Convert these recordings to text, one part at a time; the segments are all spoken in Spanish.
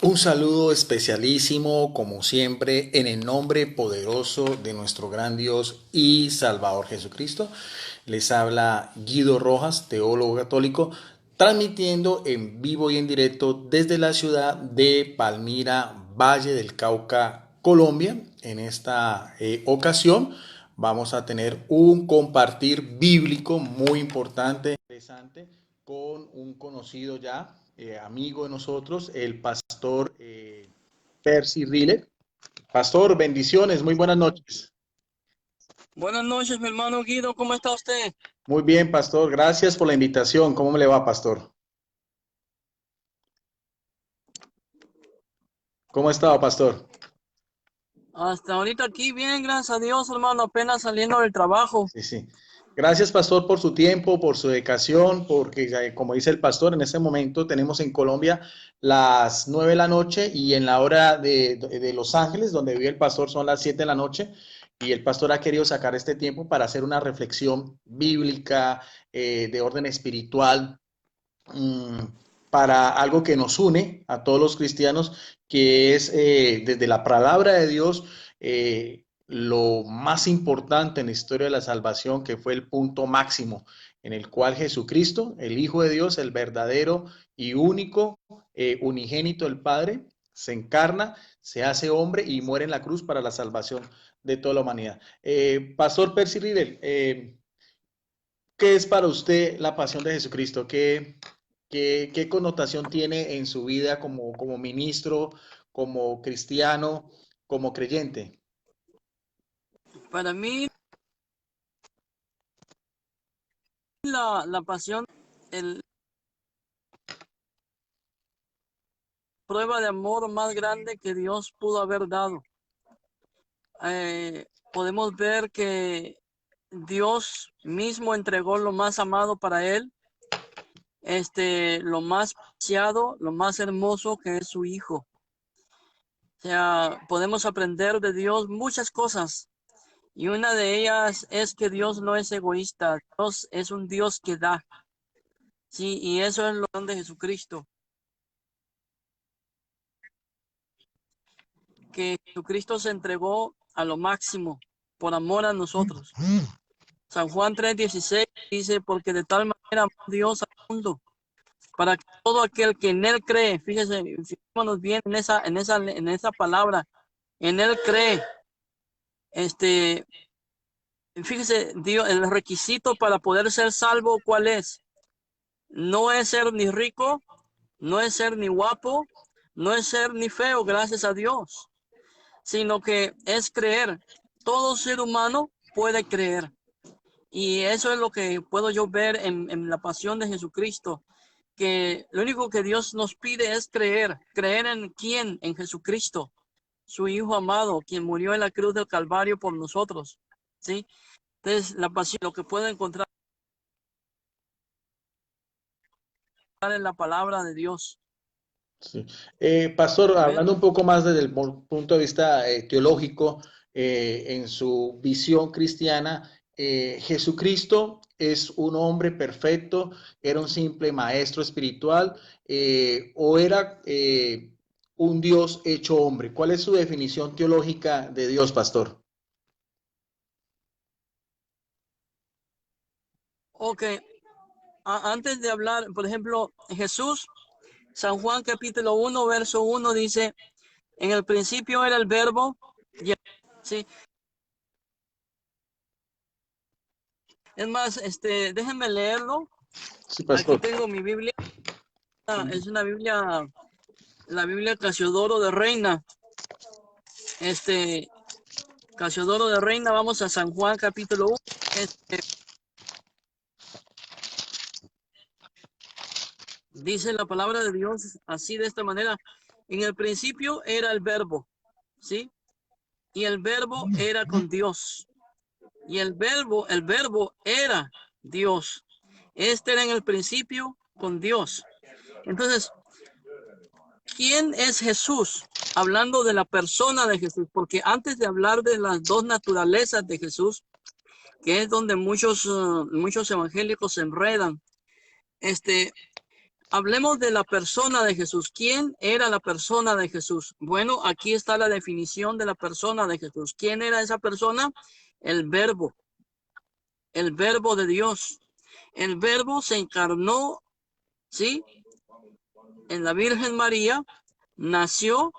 Un saludo especialísimo, como siempre, en el nombre poderoso de nuestro gran Dios y Salvador Jesucristo. Les habla Guido Rojas, teólogo católico, transmitiendo en vivo y en directo desde la ciudad de Palmira, Valle del Cauca, Colombia. En esta ocasión vamos a tener un compartir bíblico muy importante, interesante, con un conocido ya, amigo de nosotros, el pastor Percy Riley. Pastor, bendiciones, muy buenas noches. Buenas noches, mi hermano Guido, ¿cómo está usted? Muy bien, pastor, gracias por la invitación. ¿Cómo me le va, pastor? ¿Cómo ha estado, pastor? Hasta ahorita aquí bien, gracias a Dios, hermano, apenas saliendo del trabajo. Sí, sí. Gracias, pastor, por su tiempo, por su dedicación, porque como dice el pastor, en este momento tenemos en Colombia las 9 de la noche y en la hora de Los Ángeles, donde vive el pastor, son las 7 de la noche. Y el pastor ha querido sacar este tiempo para hacer una reflexión bíblica, de orden espiritual, mmm, para algo que nos une a todos los cristianos, que es desde la palabra de Dios, lo más importante en la historia de la salvación, que fue el punto máximo en el cual Jesucristo, el Hijo de Dios, el verdadero y único unigénito del Padre, se encarna, se hace hombre y muere en la cruz para la salvación de toda la humanidad. Pastor Percy Riddle, ¿qué es para usted la pasión de Jesucristo? ¿Qué connotación tiene en su vida como ministro, como cristiano, como creyente? Para mí, la pasión, el prueba de amor más grande que Dios pudo haber dado. Podemos ver que Dios mismo entregó lo más amado para él, lo más preciado, lo más hermoso que es su Hijo. O sea, podemos aprender de Dios muchas cosas. Y una de ellas es que Dios no es egoísta, Dios es un Dios que da. Sí, y eso es lo de Jesucristo, que Jesucristo se entregó a lo máximo por amor a nosotros. San Juan 3:16 dice, porque de tal manera amó Dios al mundo, para que todo aquel que en él cree, fíjese, fijémonos bien en esa palabra, en él cree, este, fíjese, Dios, el requisito para poder ser salvo, ¿cuál es? No es ser ni rico, no es ser ni guapo, no es ser ni feo, gracias a Dios, sino que es creer. Todo ser humano puede creer. Y eso es lo que puedo yo ver en la pasión de Jesucristo, que lo único que Dios nos pide es creer. ¿Creer en quién? En Jesucristo, su Hijo amado, quien murió en la cruz del Calvario por nosotros. ¿Sí? Entonces, la pasión, lo que puedo encontrar en la palabra de Dios. Sí. Pastor, Amén. hablando un poco más desde el punto de vista teológico, en su visión cristiana, Jesucristo es un hombre perfecto, era un simple maestro espiritual, o era un Dios hecho hombre. ¿Cuál es su definición teológica de Dios, pastor? Ok, antes de hablar, por ejemplo, Jesús, San Juan capítulo 1, verso 1 dice, en el principio era el verbo, sí. Es más, déjenme leerlo. Sí, Aquí pastor. tengo mi Biblia, es una Biblia, la Biblia Casiodoro de Reina. Este, Casiodoro de Reina, vamos a San Juan capítulo 1. Dice la palabra de Dios así de esta manera. En el principio era el verbo, ¿sí? Y el verbo era con Dios. Y el verbo era Dios. Este era en el principio con Dios. Entonces, ¿quién es Jesús? Hablando de la persona de Jesús, porque antes de hablar de las dos naturalezas de Jesús, que es donde muchos evangélicos se enredan, este, hablemos de la persona de Jesús. ¿Quién era la persona de Jesús? Bueno, aquí está la definición de la persona de Jesús. ¿Quién era esa persona? El verbo de Dios. El verbo se encarnó, ¿sí? En la Virgen María, nació,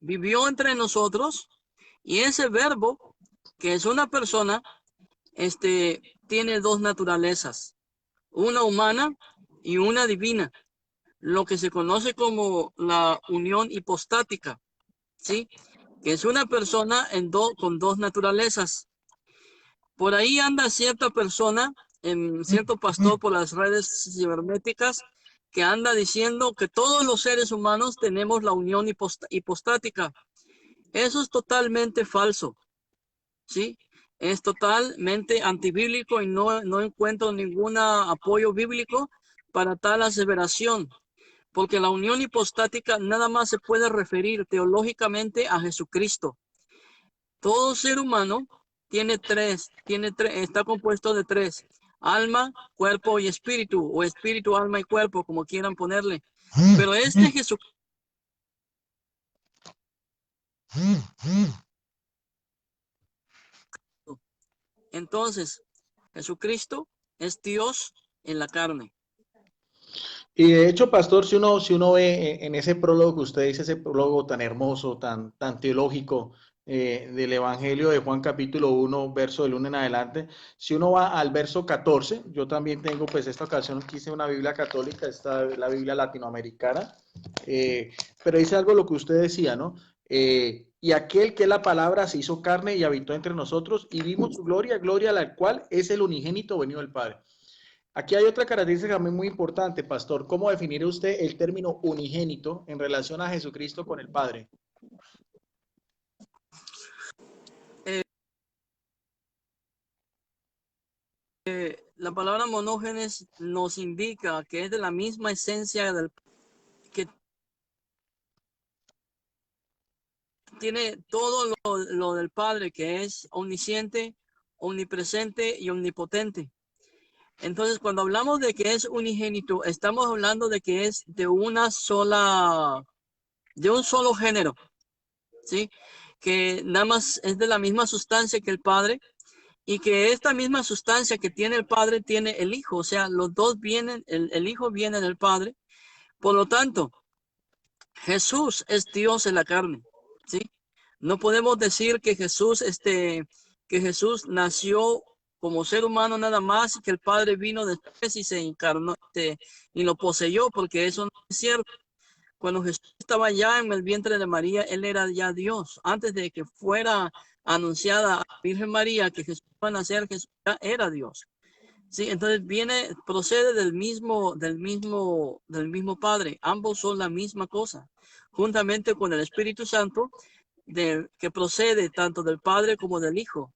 vivió entre nosotros, y ese verbo, que es una persona, tiene dos naturalezas, una humana y una divina, lo que se conoce como la unión hipostática, ¿sí? Que es una persona con dos naturalezas. Por ahí anda cierta persona, cierto pastor por las redes cibernéticas, que anda diciendo que todos los seres humanos tenemos la unión hipostática. Eso es totalmente falso, ¿sí? Es totalmente antibíblico y no encuentro ningún apoyo bíblico para tal aseveración, porque la unión hipostática nada más se puede referir teológicamente a Jesucristo. Todo ser humano está compuesto de tres: alma, cuerpo y espíritu, o espíritu, alma y cuerpo, como quieran ponerle. Pero Jesucristo, entonces, Jesucristo es Dios en la carne. Y de hecho, pastor, si uno ve en ese prólogo que usted dice, ese prólogo tan hermoso, tan teológico del Evangelio de Juan capítulo 1, verso del 1 en adelante, si uno va al verso 14, yo también tengo, pues esta ocasión quise una Biblia católica, esta es la Biblia latinoamericana, pero dice algo lo que usted decía, ¿no? Y aquel que es la palabra se hizo carne y habitó entre nosotros y vimos su gloria, gloria la cual es el unigénito venido del Padre. Aquí hay otra característica también muy importante, pastor. ¿Cómo definir usted el término unigénito en relación a Jesucristo con el Padre? La palabra monógenes nos indica que es de la misma esencia que tiene todo lo del Padre, que es omnisciente, omnipresente y omnipotente. Entonces, cuando hablamos de que es unigénito, estamos hablando de que es de un solo género, ¿sí? Que nada más es de la misma sustancia que el Padre, y que esta misma sustancia que tiene el Padre tiene el Hijo. O sea, los dos vienen, el Hijo viene del Padre. Por lo tanto, Jesús es Dios en la carne, ¿sí? No podemos decir que Jesús nació como ser humano nada más y que el Padre vino después y se encarnó y lo poseyó, porque eso no es cierto. Cuando Jesús estaba ya en el vientre de María, él era ya Dios. Antes de que fuera anunciada a la Virgen María que Jesús iba a nacer, Jesús ya era Dios. Sí, entonces procede del mismo Padre. Ambos son la misma cosa, juntamente con el Espíritu Santo, que procede tanto del Padre como del Hijo.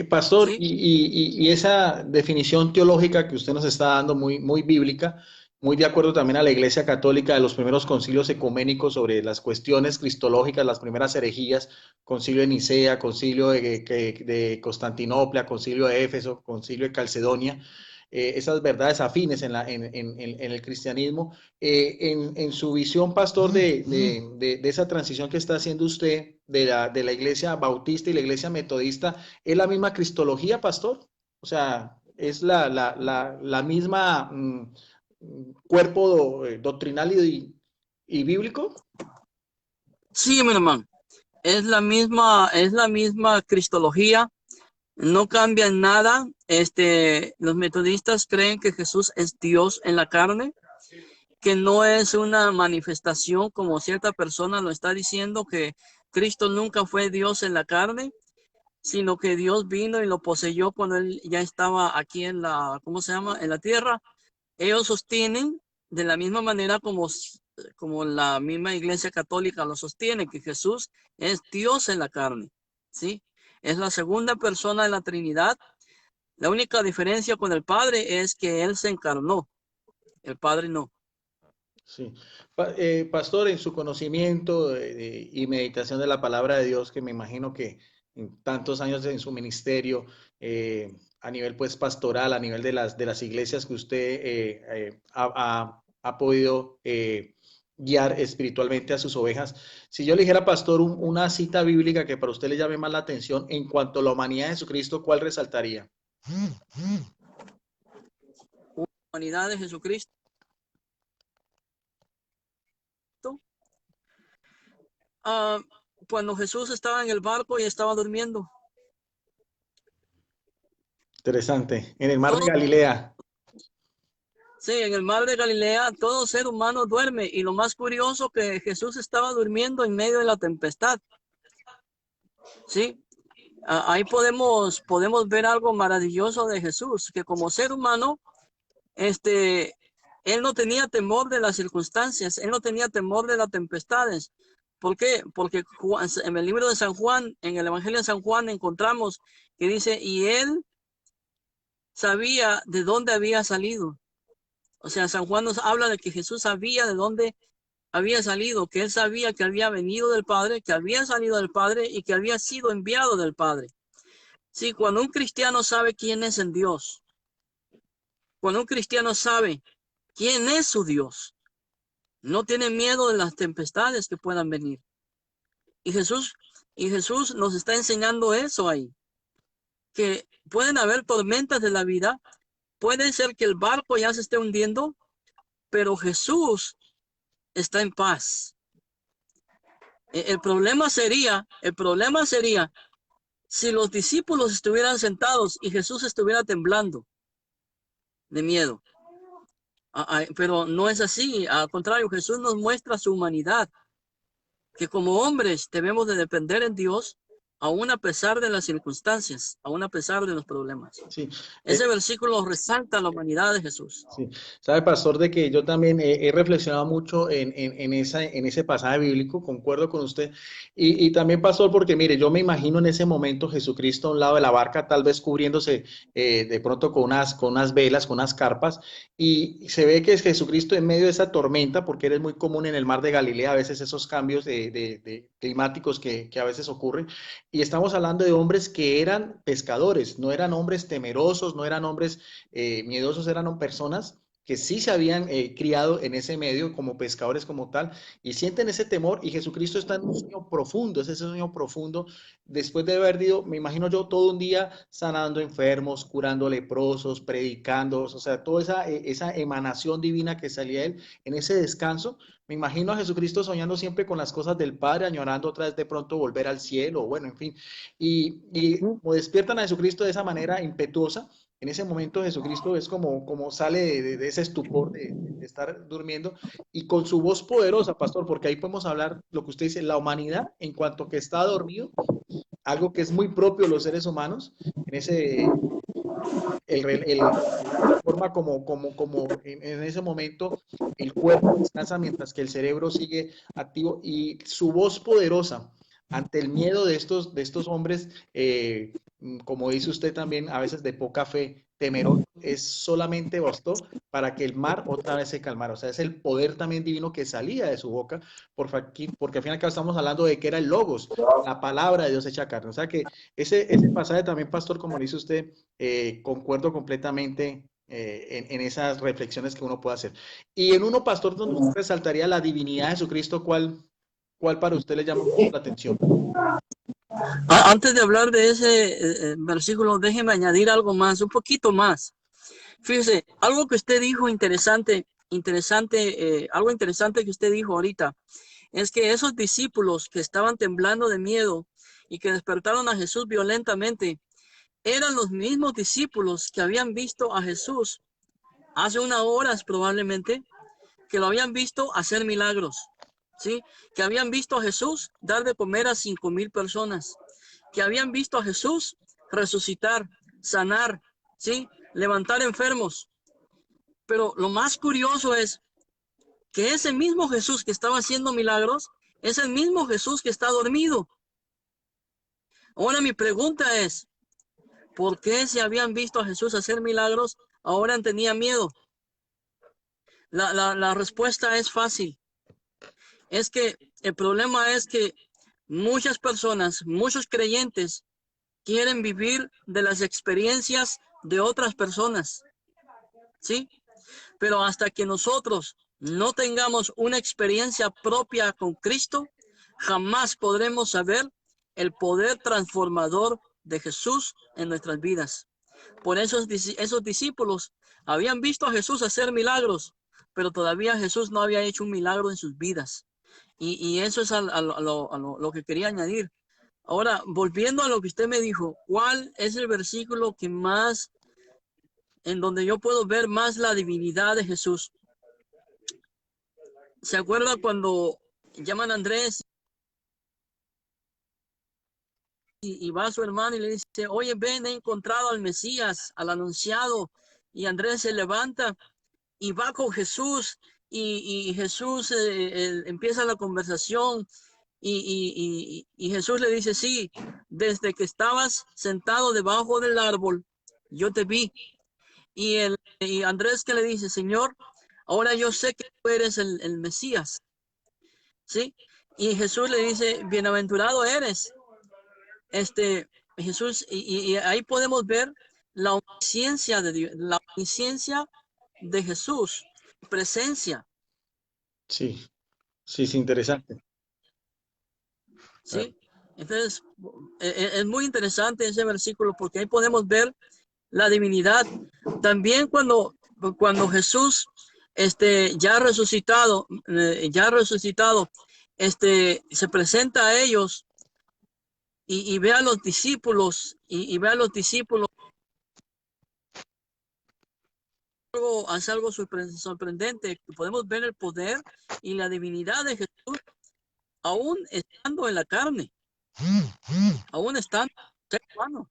Pastor, ¿Sí? y esa definición teológica que usted nos está dando, muy, muy bíblica, muy de acuerdo también a la Iglesia Católica de los primeros concilios ecuménicos sobre las cuestiones cristológicas, las primeras herejías, concilio de Nicea, concilio de Constantinopla, concilio de Éfeso, concilio de Calcedonia, esas verdades afines en el cristianismo. En su visión, pastor, de esa transición que está haciendo usted de la iglesia bautista y la iglesia metodista, ¿es la misma cristología, pastor? O sea, ¿es la misma cuerpo doctrinal y bíblico? Sí, mi hermano. Es la misma cristología. No cambia en nada. Los metodistas creen que Jesús es Dios en la carne, que no es una manifestación como cierta persona lo está diciendo, que Cristo nunca fue Dios en la carne, sino que Dios vino y lo poseyó cuando él ya estaba aquí ¿cómo se llama? En la tierra. Ellos sostienen de la misma manera como la misma Iglesia Católica lo sostiene, que Jesús es Dios en la carne, ¿sí? Es la segunda persona de la Trinidad. La única diferencia con el Padre es que Él se encarnó, el Padre no. Sí. Pastor, en su conocimiento y meditación de la palabra de Dios, que me imagino que en tantos años en su ministerio a nivel pues pastoral, a nivel de las iglesias que usted ha podido guiar espiritualmente a sus ovejas. Si yo le dijera, pastor, una cita bíblica que para usted le llame más la atención en cuanto a la humanidad de Jesucristo, ¿cuál resaltaría? Humanidad de Jesucristo. Cuando Jesús estaba en el barco y estaba durmiendo. Interesante. En el mar de Todo, Galilea. sí, en el mar de Galilea todo ser humano duerme, y lo más curioso que Jesús estaba durmiendo en medio de la tempestad. Sí, ahí podemos ver algo maravilloso de Jesús, que como ser humano, él no tenía temor de las circunstancias, él no tenía temor de las tempestades. ¿Por qué? Porque en el libro de San Juan, en el Evangelio de San Juan, encontramos que dice, y él sabía de dónde había salido. O sea, San Juan nos habla de que Jesús sabía de dónde había salido, que él sabía que había venido del Padre, que había salido del Padre y que había sido enviado del Padre. Sí, cuando un cristiano sabe quién es en Dios, cuando un cristiano sabe quién es su Dios, no tiene miedo de las tempestades que puedan venir. Y Jesús nos está enseñando eso ahí, que pueden haber tormentas de la vida, puede ser que el barco ya se esté hundiendo, pero Jesús está en paz. El problema sería si los discípulos estuvieran sentados y Jesús estuviera temblando de miedo. Pero no es así. Al contrario, Jesús nos muestra su humanidad, que como hombres debemos de depender en Dios, aún a pesar de las circunstancias, aún a pesar de los problemas. Sí. Ese versículo resalta la humanidad de Jesús. Sí, sabe, pastor, de que yo también he reflexionado mucho en ese pasaje bíblico, concuerdo con usted, y también, pastor, porque mire, yo me imagino en ese momento Jesucristo a un lado de la barca, tal vez cubriéndose de pronto con unas velas, con unas carpas, y se ve que es Jesucristo en medio de esa tormenta, porque es muy común en el mar de Galilea a veces esos cambios de climáticos que a veces ocurren, y estamos hablando de hombres que eran pescadores, no eran hombres temerosos, no eran hombres miedosos, eran personas que sí se habían criado en ese medio como pescadores como tal y sienten ese temor y Jesucristo está en un sueño profundo, es ese sueño profundo después de haber ido, me imagino yo, todo un día sanando enfermos, curando leprosos, predicando, o sea, toda esa emanación divina que salía de él en ese descanso. Me imagino a Jesucristo soñando siempre con las cosas del Padre, añorando otra vez de pronto volver al cielo, bueno, en fin. Y como despiertan a Jesucristo de esa manera impetuosa, en ese momento Jesucristo es como sale de ese estupor de estar durmiendo y con su voz poderosa, pastor, porque ahí podemos hablar lo que usted dice, la humanidad en cuanto que está dormido, algo que es muy propio de los seres humanos, en ese, la forma como en ese momento el cuerpo descansa mientras que el cerebro sigue activo y su voz poderosa ante el miedo de estos hombres, como dice usted también, a veces de poca fe, temeroso, es solamente bastó para que el mar otra vez se calmara. O sea, es el poder también divino que salía de su boca, porque al final acá estamos hablando de que era el logos, la palabra de Dios hecha carne. O sea que ese pasaje también, pastor, como dice usted, concuerdo completamente en esas reflexiones que uno puede hacer. Y en uno, pastor, donde usted resaltaría la divinidad de Jesucristo, ¿cuál para usted le llama la atención? Antes de hablar de ese versículo, déjeme añadir algo más, un poquito más. Fíjese, algo que usted dijo algo interesante que usted dijo ahorita, es que esos discípulos que estaban temblando de miedo y que despertaron a Jesús violentamente, eran los mismos discípulos que habían visto a Jesús hace unas horas probablemente, que lo habían visto hacer milagros, ¿sí? Que habían visto a Jesús dar de comer a 5,000 personas, que habían visto a Jesús resucitar, sanar, ¿sí? Levantar enfermos. Pero lo más curioso es que ese mismo Jesús que estaba haciendo milagros es el mismo Jesús que está dormido. Ahora mi pregunta es, ¿por qué si habían visto a Jesús hacer milagros, ahora tenían miedo? La respuesta es fácil. Es que el problema es que muchas personas, muchos creyentes quieren vivir de las experiencias de otras personas, ¿sí? Pero hasta que nosotros no tengamos una experiencia propia con Cristo, jamás podremos saber el poder transformador de Jesús en nuestras vidas. Por eso esos discípulos habían visto a Jesús hacer milagros, pero todavía Jesús no había hecho un milagro en sus vidas. Y eso es lo que quería añadir. Ahora, volviendo a lo que usted me dijo, ¿cuál es el versículo que más, en donde yo puedo ver más la divinidad de Jesús? ¿Se acuerda cuando llaman a Andrés y va a su hermano y le dice, oye, ven, he encontrado al Mesías, al anunciado? Y Andrés se levanta y va con Jesús y Jesús empieza la conversación y Jesús le dice, sí, desde que estabas sentado debajo del árbol, yo te vi. Y Andrés que le dice, Señor, ahora yo sé que tú eres el Mesías, ¿sí? Y Jesús le dice, bienaventurado eres. Jesús, y ahí podemos ver la omnisciencia de Dios, la omnisciencia de Jesús, presencia, Sí, sí, es interesante. Claro. ¿sí? Entonces, es muy interesante ese versículo porque ahí podemos ver la divinidad. También cuando Jesús, ya resucitado, se presenta a ellos y ve a los discípulos y ve a los discípulos, hace algo sorprendente. Podemos ver el poder y la divinidad de Jesús aún estando en la carne, aún estando ser humano.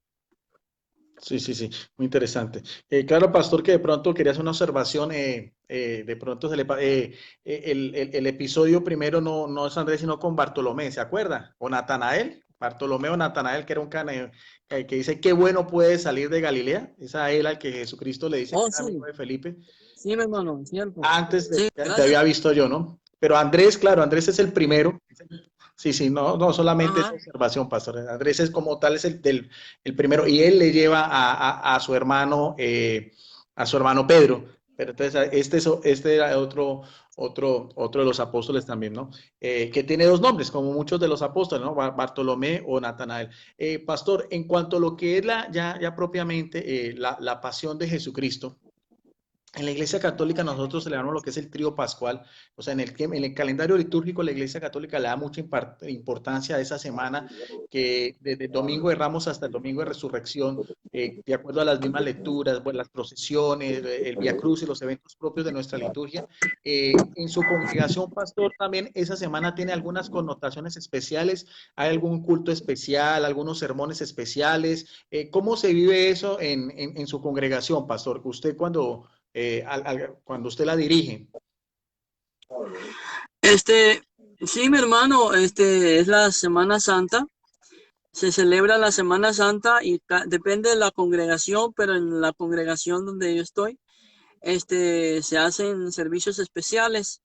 Sí, sí, sí, muy interesante. Claro, pastor, que de pronto quería hacer una observación, de pronto el episodio primero no es Andrés, sino con Bartolomé, ¿se acuerda? O Natanael, Bartolomé o Natanael, que era un caneo, que dice, qué bueno puede salir de Galilea, es a él al que Jesucristo le dice que Oh, era amigo sí, de Felipe, sí, mi hermano, cierto. antes de Sí, que te gracias. había visto yo, ¿no? Pero Andrés, claro, Andrés es el primero. Sí, sí, no solamente es Ajá. observación, pastor. Andrés es como tal, es el primero, y él le lleva a a su hermano Pedro. Pero entonces, este era otro de los apóstoles también, ¿no? Que tiene dos nombres, como muchos de los apóstoles, ¿no? Bartolomé o Natanael. Pastor, en cuanto a lo que es ya propiamente la pasión de Jesucristo, en la Iglesia Católica nosotros celebramos lo que es el trío pascual, o sea, en el calendario litúrgico la Iglesia Católica le da mucha importancia a esa semana que desde el Domingo de Ramos hasta el Domingo de Resurrección, de acuerdo a las mismas lecturas, pues, las procesiones, el Vía Cruz y los eventos propios de nuestra liturgia. En su congregación, pastor, también esa semana tiene algunas connotaciones especiales, hay algún culto especial, algunos sermones especiales. ¿Cómo se vive eso en su congregación, pastor? Usted cuando usted la dirige. Este, sí, mi hermano, es la Semana Santa. Se celebra la Semana Santa y depende de la congregación, pero en la congregación donde yo estoy, se hacen servicios especiales.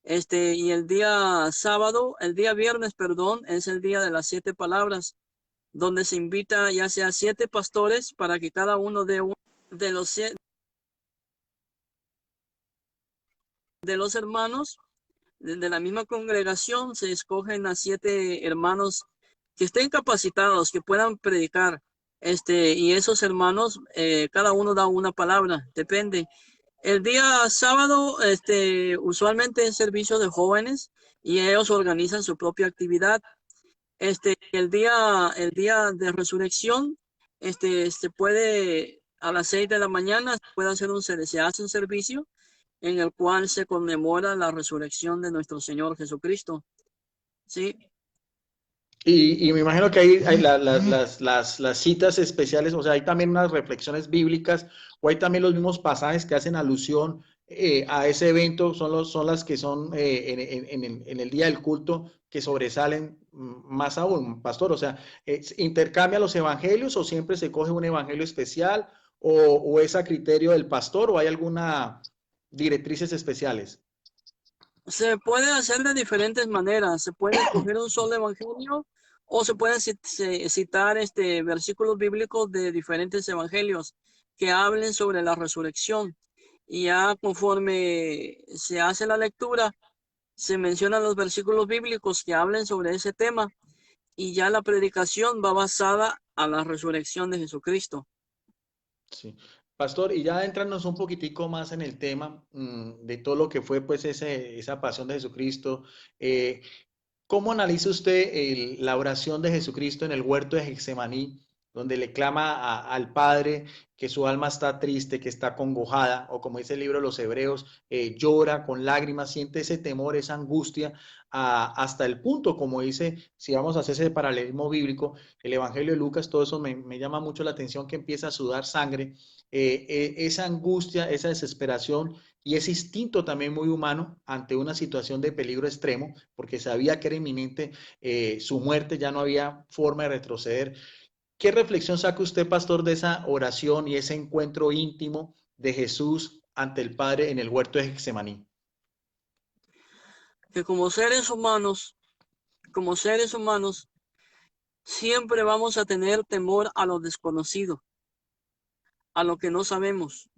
Y el día sábado, el día viernes, perdón, es el día de las 7 palabras, donde se invita ya sea 7 pastores para que cada uno de los de los hermanos de la misma congregación se escogen a 7 hermanos que estén capacitados, que puedan predicar. Y esos hermanos, cada uno da una palabra, depende. El día sábado, usualmente es servicio de jóvenes y ellos organizan su propia actividad. El día de resurrección, se puede a las 6 de la mañana, se hace un servicio en el cual se conmemora la resurrección de nuestro Señor Jesucristo. Sí, Y me imagino que hay las citas especiales, o sea, hay también unas reflexiones bíblicas, o hay también los mismos pasajes que hacen alusión a ese evento, son las que son en el día del culto que sobresalen más aún, pastor. O sea, ¿intercambia los evangelios o siempre se coge un evangelio especial o es a criterio del pastor o hay alguna directrices especiales? se puede hacer de diferentes maneras. Se puede escoger un solo evangelio o se pueden citar versículos bíblicos de diferentes evangelios. que hablen sobre la resurrección. Y ya conforme se hace la lectura, se mencionan los versículos bíblicos que hablen sobre ese tema, y ya la predicación va basada a la resurrección de Jesucristo. Sí. Pastor, y ya entrarnos un poquitico más en el tema de todo lo que fue pues esa pasión de Jesucristo. ¿Cómo analiza usted la oración de Jesucristo en el huerto de Getsemaní, donde le clama al Padre que su alma está triste, que está congojada, o como dice el libro de los Hebreos, llora con lágrimas, siente ese temor, esa angustia, hasta el punto, como dice, si vamos a hacer ese paralelismo bíblico, el Evangelio de Lucas, todo eso me llama mucho la atención, que empieza a sudar sangre, esa angustia, esa desesperación y ese instinto también muy humano ante una situación de peligro extremo, porque sabía que era inminente su muerte, ya no había forma de retroceder. ¿Qué reflexión saca usted, pastor, de esa oración y ese encuentro íntimo de Jesús ante el Padre en el huerto de Getsemaní? Que como seres humanos, siempre vamos a tener temor a lo desconocido, a lo que no sabemos.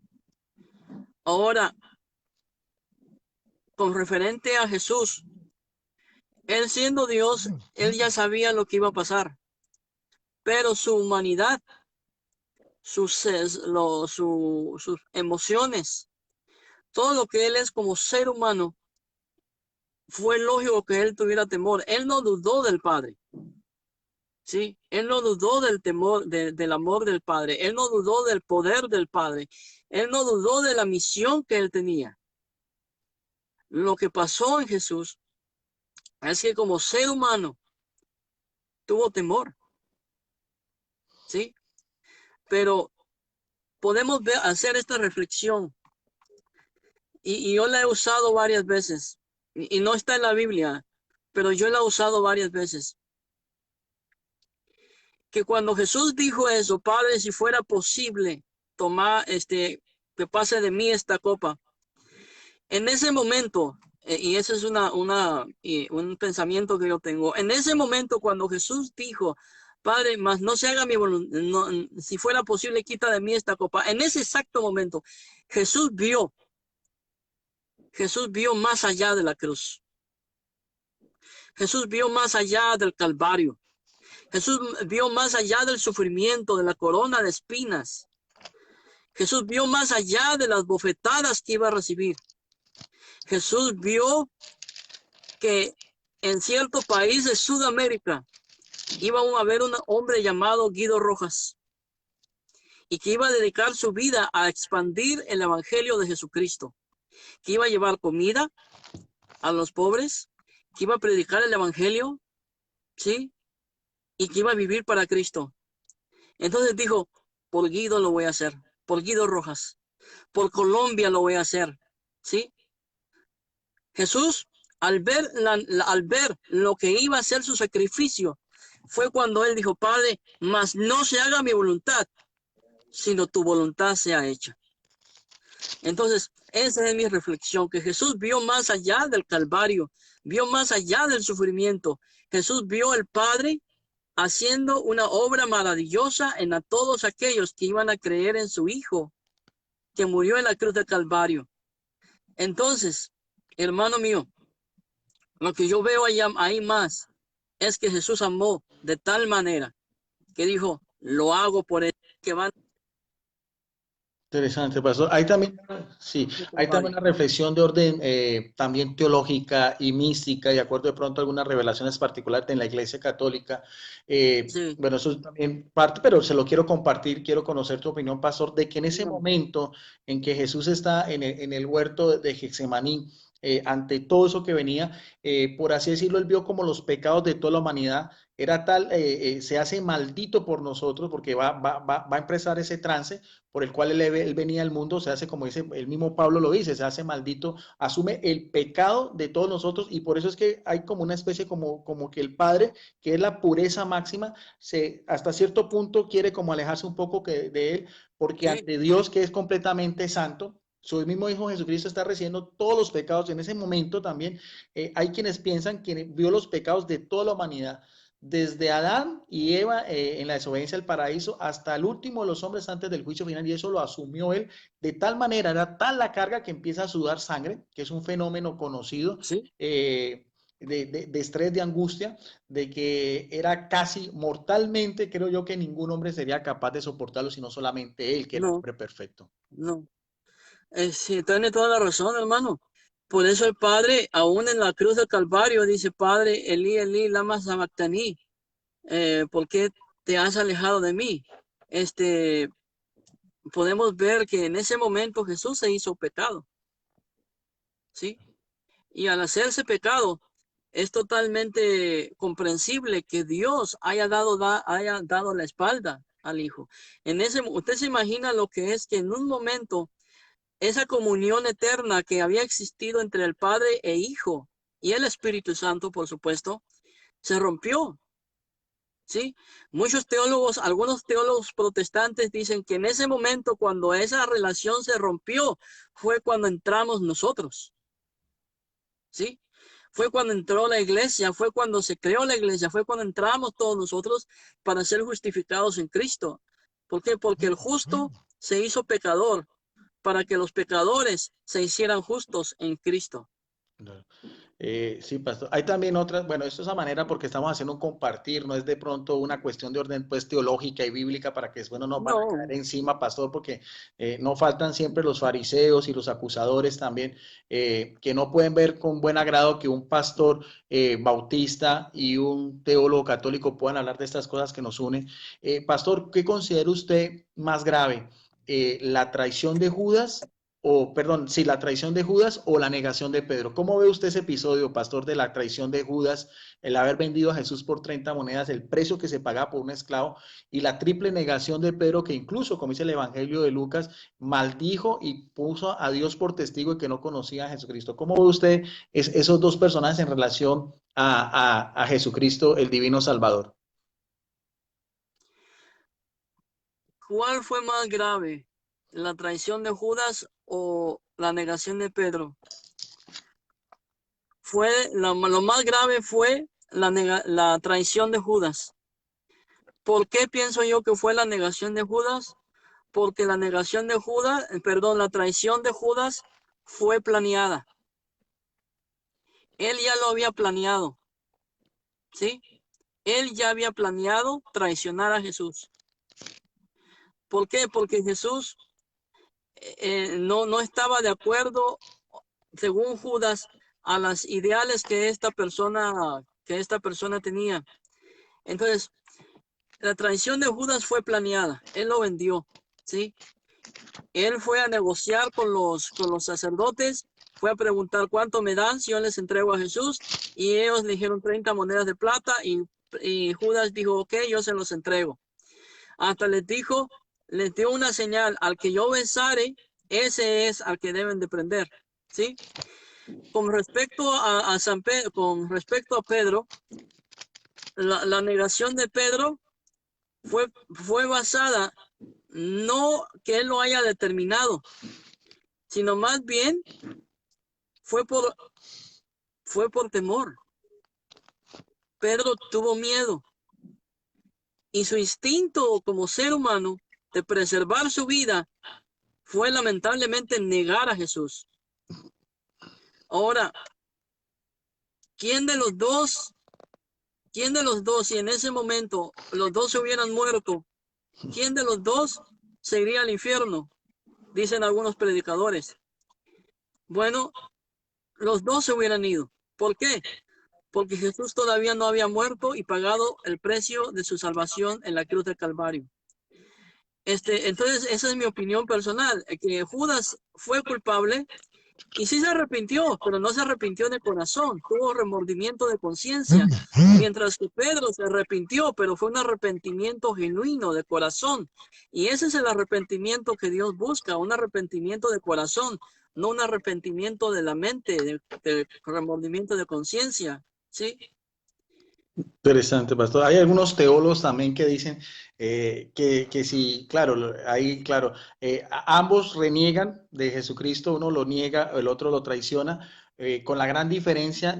Ahora, con referente a Jesús, él siendo Dios, él ya sabía lo que iba a pasar, pero su humanidad, sus emociones, todo lo que él es como ser humano, fue lógico que él tuviera temor. Él no dudó del Padre. Sí, él no dudó del temor, del amor del Padre. Él no dudó del poder del Padre. Él no dudó de la misión que él tenía. Lo que pasó en Jesús es que como ser humano tuvo temor. Sí, pero podemos hacer esta reflexión, y yo la he usado varias veces, y no está en la Biblia, pero yo la he usado varias veces. Que cuando Jesús dijo eso, Padre, si fuera posible, tomar que pase de mí esta copa. En ese momento, y ese es un pensamiento que yo tengo, en ese momento cuando Jesús dijo, Padre, mas no se haga mi voluntad, no, si fuera posible, quita de mí esta copa. En ese exacto momento, Jesús vio más allá de la cruz. Jesús vio más allá del Calvario. Jesús vio más allá del sufrimiento, de la corona de espinas. Jesús vio más allá de las bofetadas que iba a recibir. Jesús vio que en cierto país de Sudamérica iba a haber un hombre llamado Guido Rojas, y que iba a dedicar su vida a expandir el evangelio de Jesucristo, que iba a llevar comida a los pobres, que iba a predicar el evangelio, ¿sí? Y que iba a vivir para Cristo. Entonces dijo, por Guido lo voy a hacer, por Guido Rojas, por Colombia lo voy a hacer, ¿sí? Jesús, al ver lo que iba a ser su sacrificio, fue cuando él dijo, Padre, mas no se haga mi voluntad, sino tu voluntad sea hecha. Entonces, esa es mi reflexión, que Jesús vio más allá del Calvario, vio más allá del sufrimiento. Jesús vio al Padre haciendo una obra maravillosa en a todos aquellos que iban a creer en su Hijo, que murió en la cruz del Calvario. Entonces, hermano mío, lo que yo veo ahí más es que Jesús amó de tal manera que dijo, lo hago por él, que van. Interesante, pastor. Hay también, sí, hay también una reflexión de orden también teológica y mística, de acuerdo de pronto a algunas revelaciones particulares en la Iglesia Católica. Sí, Bueno, eso es también parte, pero se lo quiero compartir, quiero conocer tu opinión, pastor, de que en ese dígame. momento en que Jesús está en el huerto de Getsemaní, ante todo eso que venía, por así decirlo, él vio como los pecados de toda la humanidad, era tal, se hace maldito por nosotros, porque va a empezar ese trance por el cual él venía al mundo, se hace, como dice el mismo Pablo lo dice, se hace maldito, asume el pecado de todos nosotros, y por eso es que hay como una especie como que el Padre, que es la pureza máxima, hasta cierto punto quiere como alejarse un poco de él, porque Sí, ante Dios, que es completamente santo, su mismo Hijo Jesucristo está recibiendo todos los pecados. En ese momento también hay quienes piensan que vio los pecados de toda la humanidad, desde Adán y Eva en la desobediencia del paraíso hasta el último de los hombres antes del juicio final, y eso lo asumió él de tal manera, era tal la carga que empieza a sudar sangre, que es un fenómeno conocido ¿sí? de estrés, de angustia, de que era casi mortalmente, creo yo que ningún hombre sería capaz de soportarlo, sino solamente él, que era el No, hombre perfecto. no. Sí, tiene toda la razón, hermano. Por eso el Padre, aún en la cruz del Calvario, dice, Padre, Elí, Elí, lama sabactaní, ¿por qué te has alejado de mí? Este, podemos ver que en ese momento Jesús se hizo pecado, ¿sí? Y al hacerse pecado, es totalmente comprensible que Dios haya dado la espalda al Hijo. Usted se imagina lo que es que en un momento esa comunión eterna que había existido entre el Padre e Hijo y el Espíritu Santo, por supuesto, se rompió, ¿sí? Muchos teólogos, algunos teólogos protestantes dicen que en ese momento, cuando esa relación se rompió, fue cuando entramos nosotros, ¿sí? Fue cuando entró la iglesia, fue cuando se creó la iglesia, fue cuando entramos todos nosotros para ser justificados en Cristo. ¿Por qué? Porque el justo se hizo pecador para que los pecadores se hicieran justos en Cristo. Sí, pastor. Hay también otras, bueno, esto es a manera porque estamos haciendo un compartir, no es de pronto una cuestión de orden pues teológica y bíblica para que después no nos van a caer No, encima, pastor, porque no faltan siempre los fariseos y los acusadores también, que no pueden ver con buen agrado que un pastor bautista y un teólogo católico puedan hablar de estas cosas que nos unen. Pastor, ¿qué considera usted más grave? ¿La traición de Judas? O, perdón, si la traición de Judas o la negación de Pedro. ¿Cómo ve usted ese episodio, pastor, de la traición de Judas, el haber vendido a Jesús por 30 monedas, el precio que se pagaba por un esclavo, y la triple negación de Pedro, que incluso, como dice el Evangelio de Lucas, maldijo y puso a Dios por testigo y que no conocía a Jesucristo? ¿Cómo ve usted esos dos personajes en relación a Jesucristo, el divino Salvador? ¿cuál fue más grave? ¿La traición de Judas o la negación de Pedro? Lo más grave fue la traición de Judas. ¿Por qué pienso yo que fue la negación de Judas? Porque la negación de Judas, perdón, la traición de Judas fue planeada. Él ya lo había planeado, ¿sí? Él ya había planeado traicionar a Jesús. ¿Por qué? Porque Jesús no estaba de acuerdo, según Judas, a las ideales que esta persona tenía. Entonces, la traición de Judas fue planeada. Él lo vendió, ¿sí? Él fue a negociar con los sacerdotes, fue a preguntar cuánto me dan si yo les entrego a Jesús, y ellos le dijeron 30 monedas de plata, y Judas dijo, ok, yo se los entrego. Hasta les dio una señal, al que yo besare, ese es al que deben de prender, ¿sí? Con respecto con respecto a Pedro, la negación de Pedro fue basada, no que él lo haya determinado, sino más bien fue por, fue por temor. Pedro tuvo miedo y su instinto como ser humano de preservar su vida fue lamentablemente negar a Jesús. Ahora, ¿quién de los dos, si en ese momento los dos se hubieran muerto, quién de los dos se iría al infierno? Dicen algunos predicadores. Bueno, los dos se hubieran ido. ¿Por qué? Porque Jesús todavía no había muerto y pagado el precio de su salvación en la cruz del Calvario. Entonces, esa es mi opinión personal, que Judas fue culpable y sí se arrepintió, pero no se arrepintió de corazón, tuvo remordimiento de conciencia, mientras que Pedro se arrepintió, pero fue un arrepentimiento genuino de corazón. Y ese es el arrepentimiento que Dios busca, un arrepentimiento de corazón, no un arrepentimiento de la mente, de remordimiento de conciencia, ¿sí? Interesante, pastor. Hay algunos teólogos también que dicen que sí, claro, ahí, claro, ambos reniegan de Jesucristo, uno lo niega, el otro lo traiciona, con la gran diferencia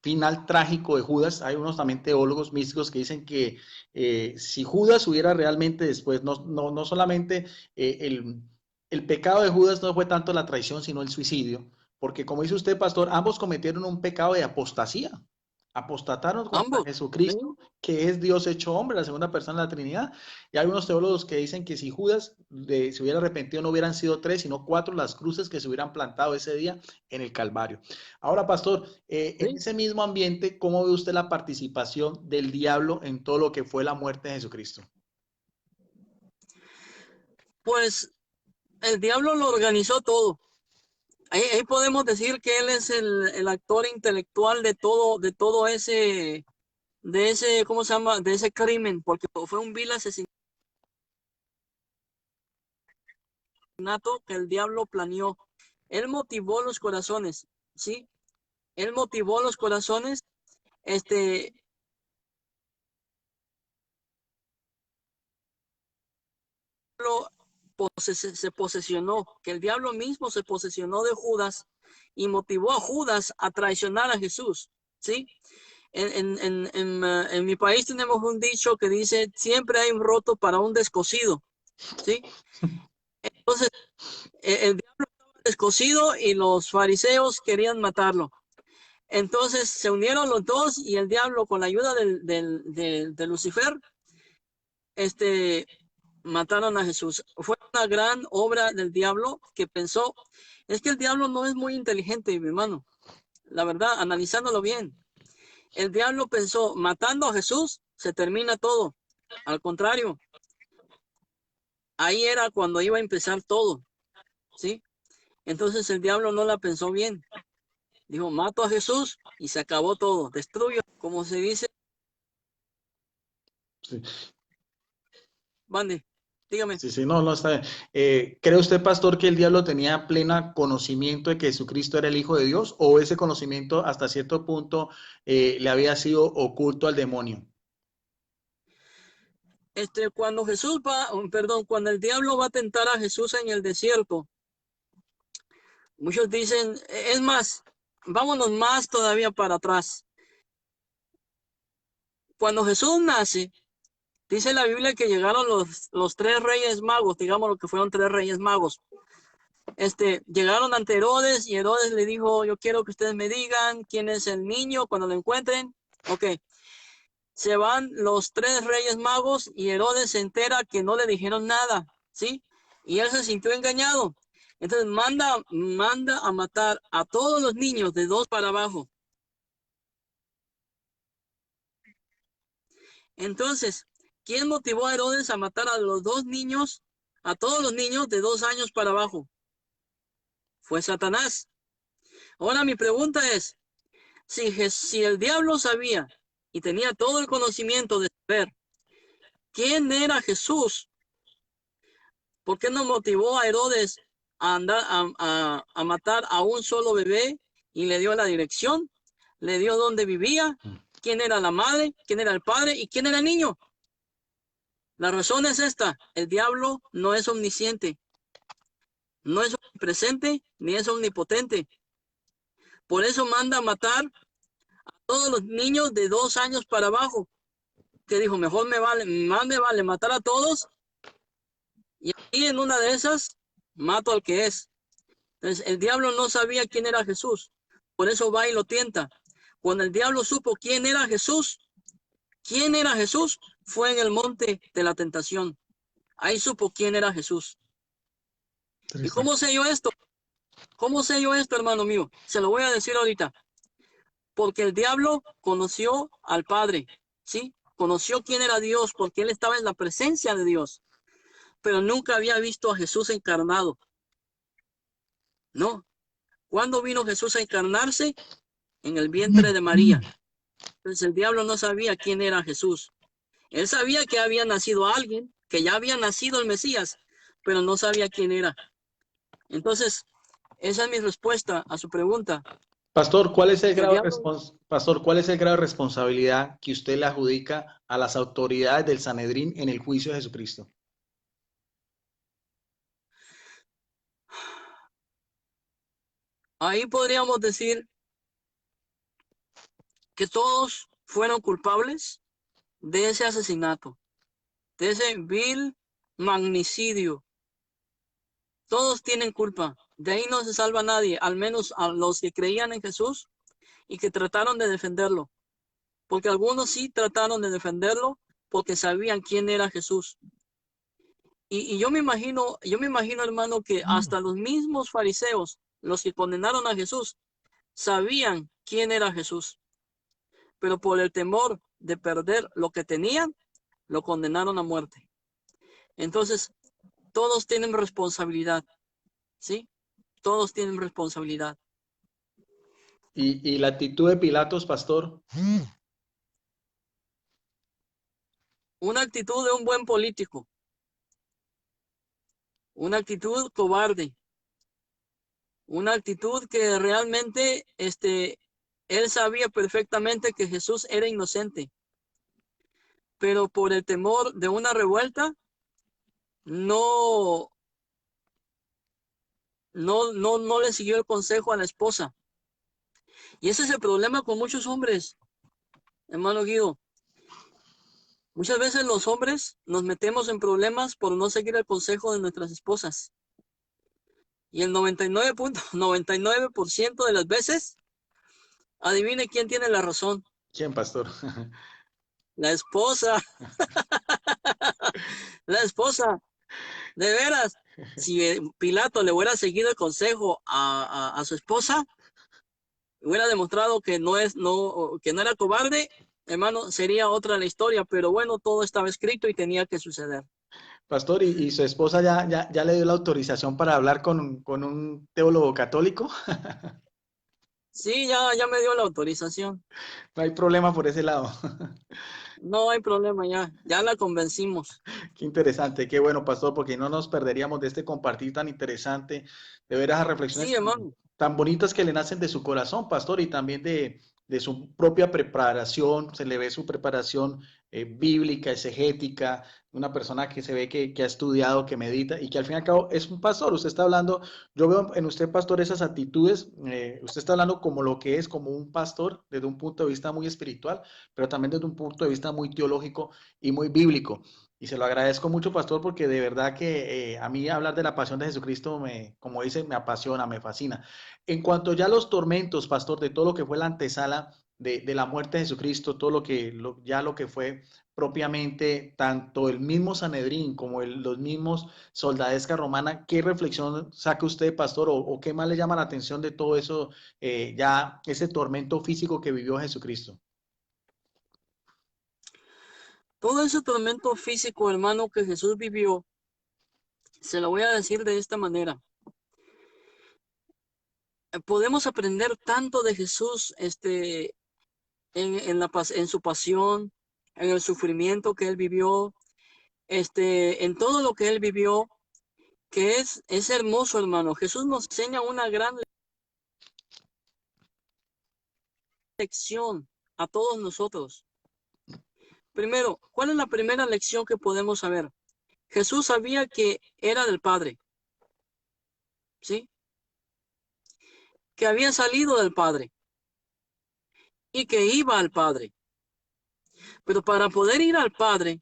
final trágico de Judas. Hay unos también teólogos místicos que dicen que si Judas hubiera realmente después, no solamente el pecado de Judas no fue tanto la traición, sino el suicidio, porque como dice usted, pastor, ambos cometieron un pecado de apostasía. Apostataron contra ambos. ¿Sí? Jesucristo, que es Dios hecho hombre, la segunda persona de la Trinidad. Y hay unos teólogos que dicen que si Judas se hubiera arrepentido, no hubieran sido 3, sino 4 las cruces que se hubieran plantado ese día en el Calvario. Ahora, pastor, en ¿Sí? ese mismo ambiente, ¿cómo ve usted la participación del diablo en todo lo que fue la muerte de Jesucristo? Pues el diablo lo organizó todo. Ahí podemos decir que él es el actor intelectual de todo ese, ¿cómo se llama? De ese crimen, porque fue un vil asesinato que el diablo planeó. Él motivó los corazones, ¿sí? Él motivó los corazones, este, se posesionó, que el diablo mismo se posesionó de Judas y motivó a Judas a traicionar a Jesús, ¿sí? En mi país tenemos un dicho que dice, siempre hay un roto para un descosido, ¿sí? Entonces, el diablo estaba descosido y los fariseos querían matarlo. Entonces se unieron los dos y el diablo, con la ayuda de Lucifer, este, mataron a Jesús. Fue una gran obra del diablo que pensó, es que el diablo no es muy inteligente, mi hermano. La verdad, analizándolo bien, el diablo pensó, matando a Jesús, se termina todo. Al contrario, ahí era cuando iba a empezar todo, ¿sí? Entonces el diablo no la pensó bien. Dijo, mato a Jesús y se acabó todo. Destruyo, como se dice, Sí. mande, dígame. Sí, sí, no, está bien. ¿Cree usted, pastor, que el diablo tenía plena conocimiento de que Jesucristo era el Hijo de Dios o ese conocimiento hasta cierto punto le había sido oculto al demonio? Cuando Jesús va, perdón, cuando el diablo va a tentar a Jesús en el desierto, muchos dicen, es más, vámonos más todavía para atrás. Cuando Jesús nace, dice la Biblia que llegaron los tres reyes magos, digamos lo que fueron tres reyes magos. Llegaron ante Herodes y Herodes le dijo, yo quiero que ustedes me digan quién es el niño cuando lo encuentren. Ok, se van los tres reyes magos y Herodes se entera que no le dijeron nada, ¿sí? Y él se sintió engañado. Entonces manda a matar a todos los niños de 2 para abajo. Entonces, ¿quién motivó a Herodes a matar a los dos niños, a todos los niños de 2 años para abajo? Fue Satanás. Ahora mi pregunta es, si el diablo sabía y tenía todo el conocimiento de saber quién era Jesús, ¿por qué no motivó a Herodes a andar a matar a un solo bebé y le dio la dirección, le dio dónde vivía, quién era la madre, quién era el padre y quién era el niño? La razón es esta: el diablo no es omnisciente, no es omnipresente ni es omnipotente. Por eso manda a matar a todos los niños de 2 años para abajo. Que dijo, mejor más me vale matar a todos y aquí en una de esas mato al que es. Entonces, el diablo no sabía quién era Jesús, por eso va y lo tienta. Cuando el diablo supo quién era Jesús, fue en el monte de la tentación. Ahí supo quién era Jesús. ¿Y cómo sé yo esto? ¿Cómo sé yo esto, hermano mío? Se lo voy a decir ahorita. Porque el diablo conoció al Padre, ¿sí? Conoció quién era Dios, porque él estaba en la presencia de Dios, pero nunca había visto a Jesús encarnado. No. ¿Cuándo vino Jesús a encarnarse? En el vientre de María. Entonces el diablo no sabía quién era Jesús. Él sabía que había nacido alguien, que ya había nacido el Mesías, pero no sabía quién era. Entonces, esa es mi respuesta a su pregunta. Pastor, ¿cuál es el Que el grado de diablo, Pastor, ¿cuál es el grado de responsabilidad que usted le adjudica a las autoridades del Sanedrín en el juicio de Jesucristo? ahí podríamos decir que todos fueron culpables de ese asesinato, de ese vil magnicidio. Todos tienen culpa. De ahí no se salva nadie, al menos a los que creían en Jesús y que trataron de defenderlo. Porque algunos sí trataron de defenderlo porque sabían quién era Jesús. Y yo me imagino, hermano, que hasta los mismos fariseos, los que condenaron a Jesús, sabían quién era Jesús. Pero por el temor de perder lo que tenían, lo condenaron a muerte. Entonces, todos tienen responsabilidad, ¿sí? Todos tienen responsabilidad. Y la actitud de Pilatos, pastor. Una actitud de un buen político. Una actitud cobarde. Una actitud que realmente, él sabía perfectamente que Jesús era inocente. Pero por el temor de una revuelta, no le siguió el consejo a la esposa. Y ese es el problema con muchos hombres, hermano Guido. Muchas veces los hombres nos metemos en problemas por no seguir el consejo de nuestras esposas. Y el 99.99% de las veces, adivine quién tiene la razón. ¿Quién, pastor? La esposa. La esposa. De veras, si Pilato le hubiera seguido el consejo a su esposa, hubiera demostrado que no era cobarde, hermano, sería otra la historia, pero bueno, todo estaba escrito y tenía que suceder. Pastor, ¿y su esposa ya le dio la autorización para hablar con un teólogo católico? Sí, ya me dio la autorización. No hay problema por ese lado. No hay problema, ya la convencimos. Qué interesante, qué bueno, pastor, porque no nos perderíamos de este compartir tan interesante, de ver esas reflexiones Sí, hermano. tan bonitas que le nacen de su corazón, pastor, y también de su propia preparación. Se le ve su preparación bíblica, exegética, una persona que se ve que ha estudiado, que medita y que al fin y al cabo es un pastor. Usted está hablando, yo veo en usted, pastor, esas actitudes. Usted está hablando como lo que es, como un pastor, desde un punto de vista muy espiritual, pero también desde un punto de vista muy teológico y muy bíblico. Y se lo agradezco mucho, pastor, porque de verdad que a mí hablar de la pasión de Jesucristo, como dice, me apasiona, me fascina. En cuanto ya a los tormentos, pastor, de todo lo que fue la antesala de la muerte de Jesucristo, todo lo que fue propiamente tanto el mismo Sanedrín como los mismos soldadesca romana, ¿qué reflexión saca usted, pastor, o qué más le llama la atención de todo eso, ya ese tormento físico que vivió Jesucristo? Todo ese tormento físico, hermano, que Jesús vivió, se lo voy a decir de esta manera. Podemos aprender tanto de Jesús, en su pasión, en el sufrimiento que él vivió, en todo lo que él vivió, que es hermoso, hermano. Jesús nos enseña una gran lección a todos nosotros. Primero, ¿cuál es la primera lección que podemos saber? Jesús sabía que era del Padre, ¿sí? Que había salido del Padre y que iba al Padre. Pero para poder ir al Padre,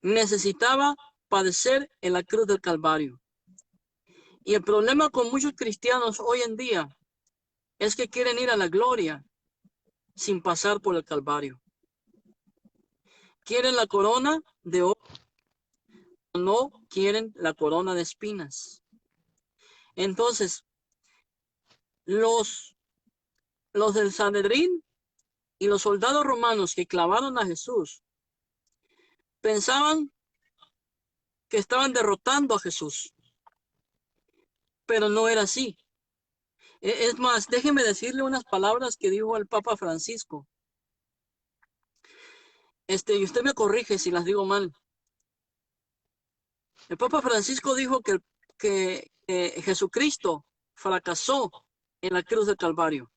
necesitaba padecer en la cruz del Calvario. Y el problema con muchos cristianos hoy en día es que quieren ir a la gloria sin pasar por el Calvario. Quieren la corona de oro, no quieren la corona de espinas. Entonces, los del Sanedrín y los soldados romanos que clavaron a Jesús pensaban que estaban derrotando a Jesús, pero no era así. Es más, déjeme decirle unas palabras que dijo el Papa Francisco. Y usted me corrige si las digo mal. El Papa Francisco dijo que Jesucristo fracasó en la cruz del Calvario.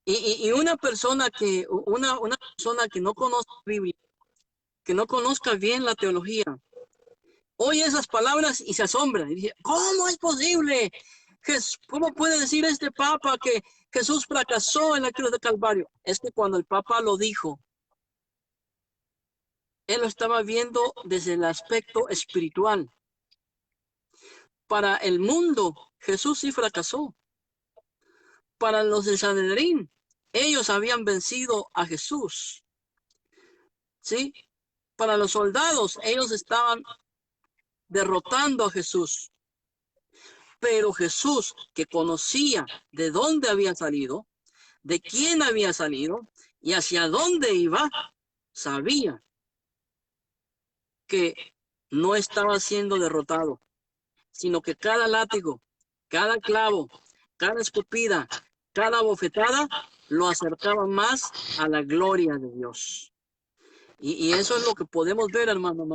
Y una persona que no conozca la Biblia, que no conozca bien la teología, oye esas palabras y se asombra. Y dice, ¿cómo es posible ¿Cómo puede decir este Papa que Jesús fracasó en la cruz de Calvario? Es que cuando el Papa lo dijo, él lo estaba viendo desde el aspecto espiritual. Para el mundo, Jesús sí fracasó. Para los de Sanedrín, ellos habían vencido a Jesús. ¿Sí? Para los soldados, ellos estaban derrotando a Jesús. Pero Jesús, que conocía de dónde había salido, de quién había salido y hacia dónde iba, sabía que no estaba siendo derrotado, sino que cada látigo, cada clavo, cada escupida, cada bofetada lo acercaba más a la gloria de Dios. Y eso es lo que podemos ver, hermano,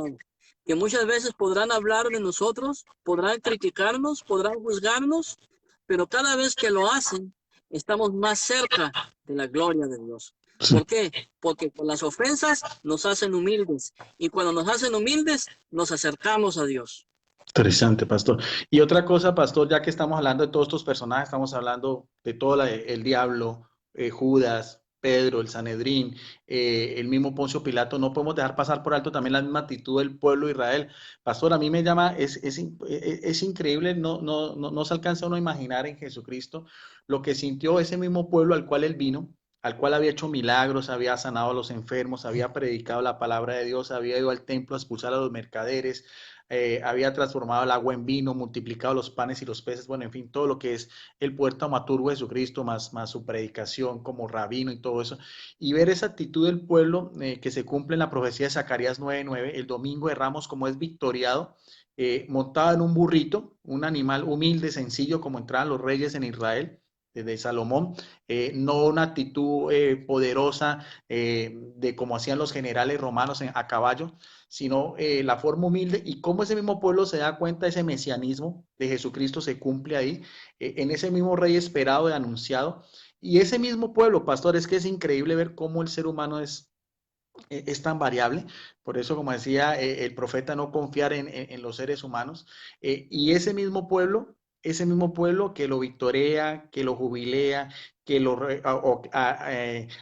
que muchas veces podrán hablar de nosotros, podrán criticarnos, podrán juzgarnos, pero cada vez que lo hacen, estamos más cerca de la gloria de Dios. ¿Por qué? Porque con las ofensas nos hacen humildes, y cuando nos hacen humildes, nos acercamos a Dios. Interesante, pastor. Y otra cosa, pastor, ya que estamos hablando de todos estos personajes, estamos hablando de todo el diablo, Judas, Pedro, el Sanedrín, el mismo Poncio Pilato, no podemos dejar pasar por alto también la misma actitud del pueblo de Israel. Pastor, a mí me llama, es increíble, no se alcanza uno a imaginar en Jesucristo lo que sintió ese mismo pueblo al cual él vino, al cual había hecho milagros, había sanado a los enfermos, había predicado la palabra de Dios, había ido al templo a expulsar a los mercaderes, había transformado el agua en vino, multiplicado los panes y los peces, bueno, en fin, todo lo que es el puerto amaturgo de Jesucristo, más su predicación como rabino y todo eso, y ver esa actitud del pueblo que se cumple en la profecía de Zacarías 9:9, el domingo de Ramos, como es victoriado, montado en un burrito, un animal humilde, sencillo, como entraban los reyes en Israel, desde Salomón, no una actitud poderosa de como hacían los generales romanos a caballo, sino la forma humilde y cómo ese mismo pueblo se da cuenta de ese mesianismo de Jesucristo se cumple ahí, en ese mismo rey esperado y anunciado. Y ese mismo pueblo, pastor, es que es increíble ver cómo el ser humano es tan variable. Por eso, como decía el profeta, no confiar en los seres humanos. Y ese mismo pueblo que lo victorea, que lo jubilea, que lo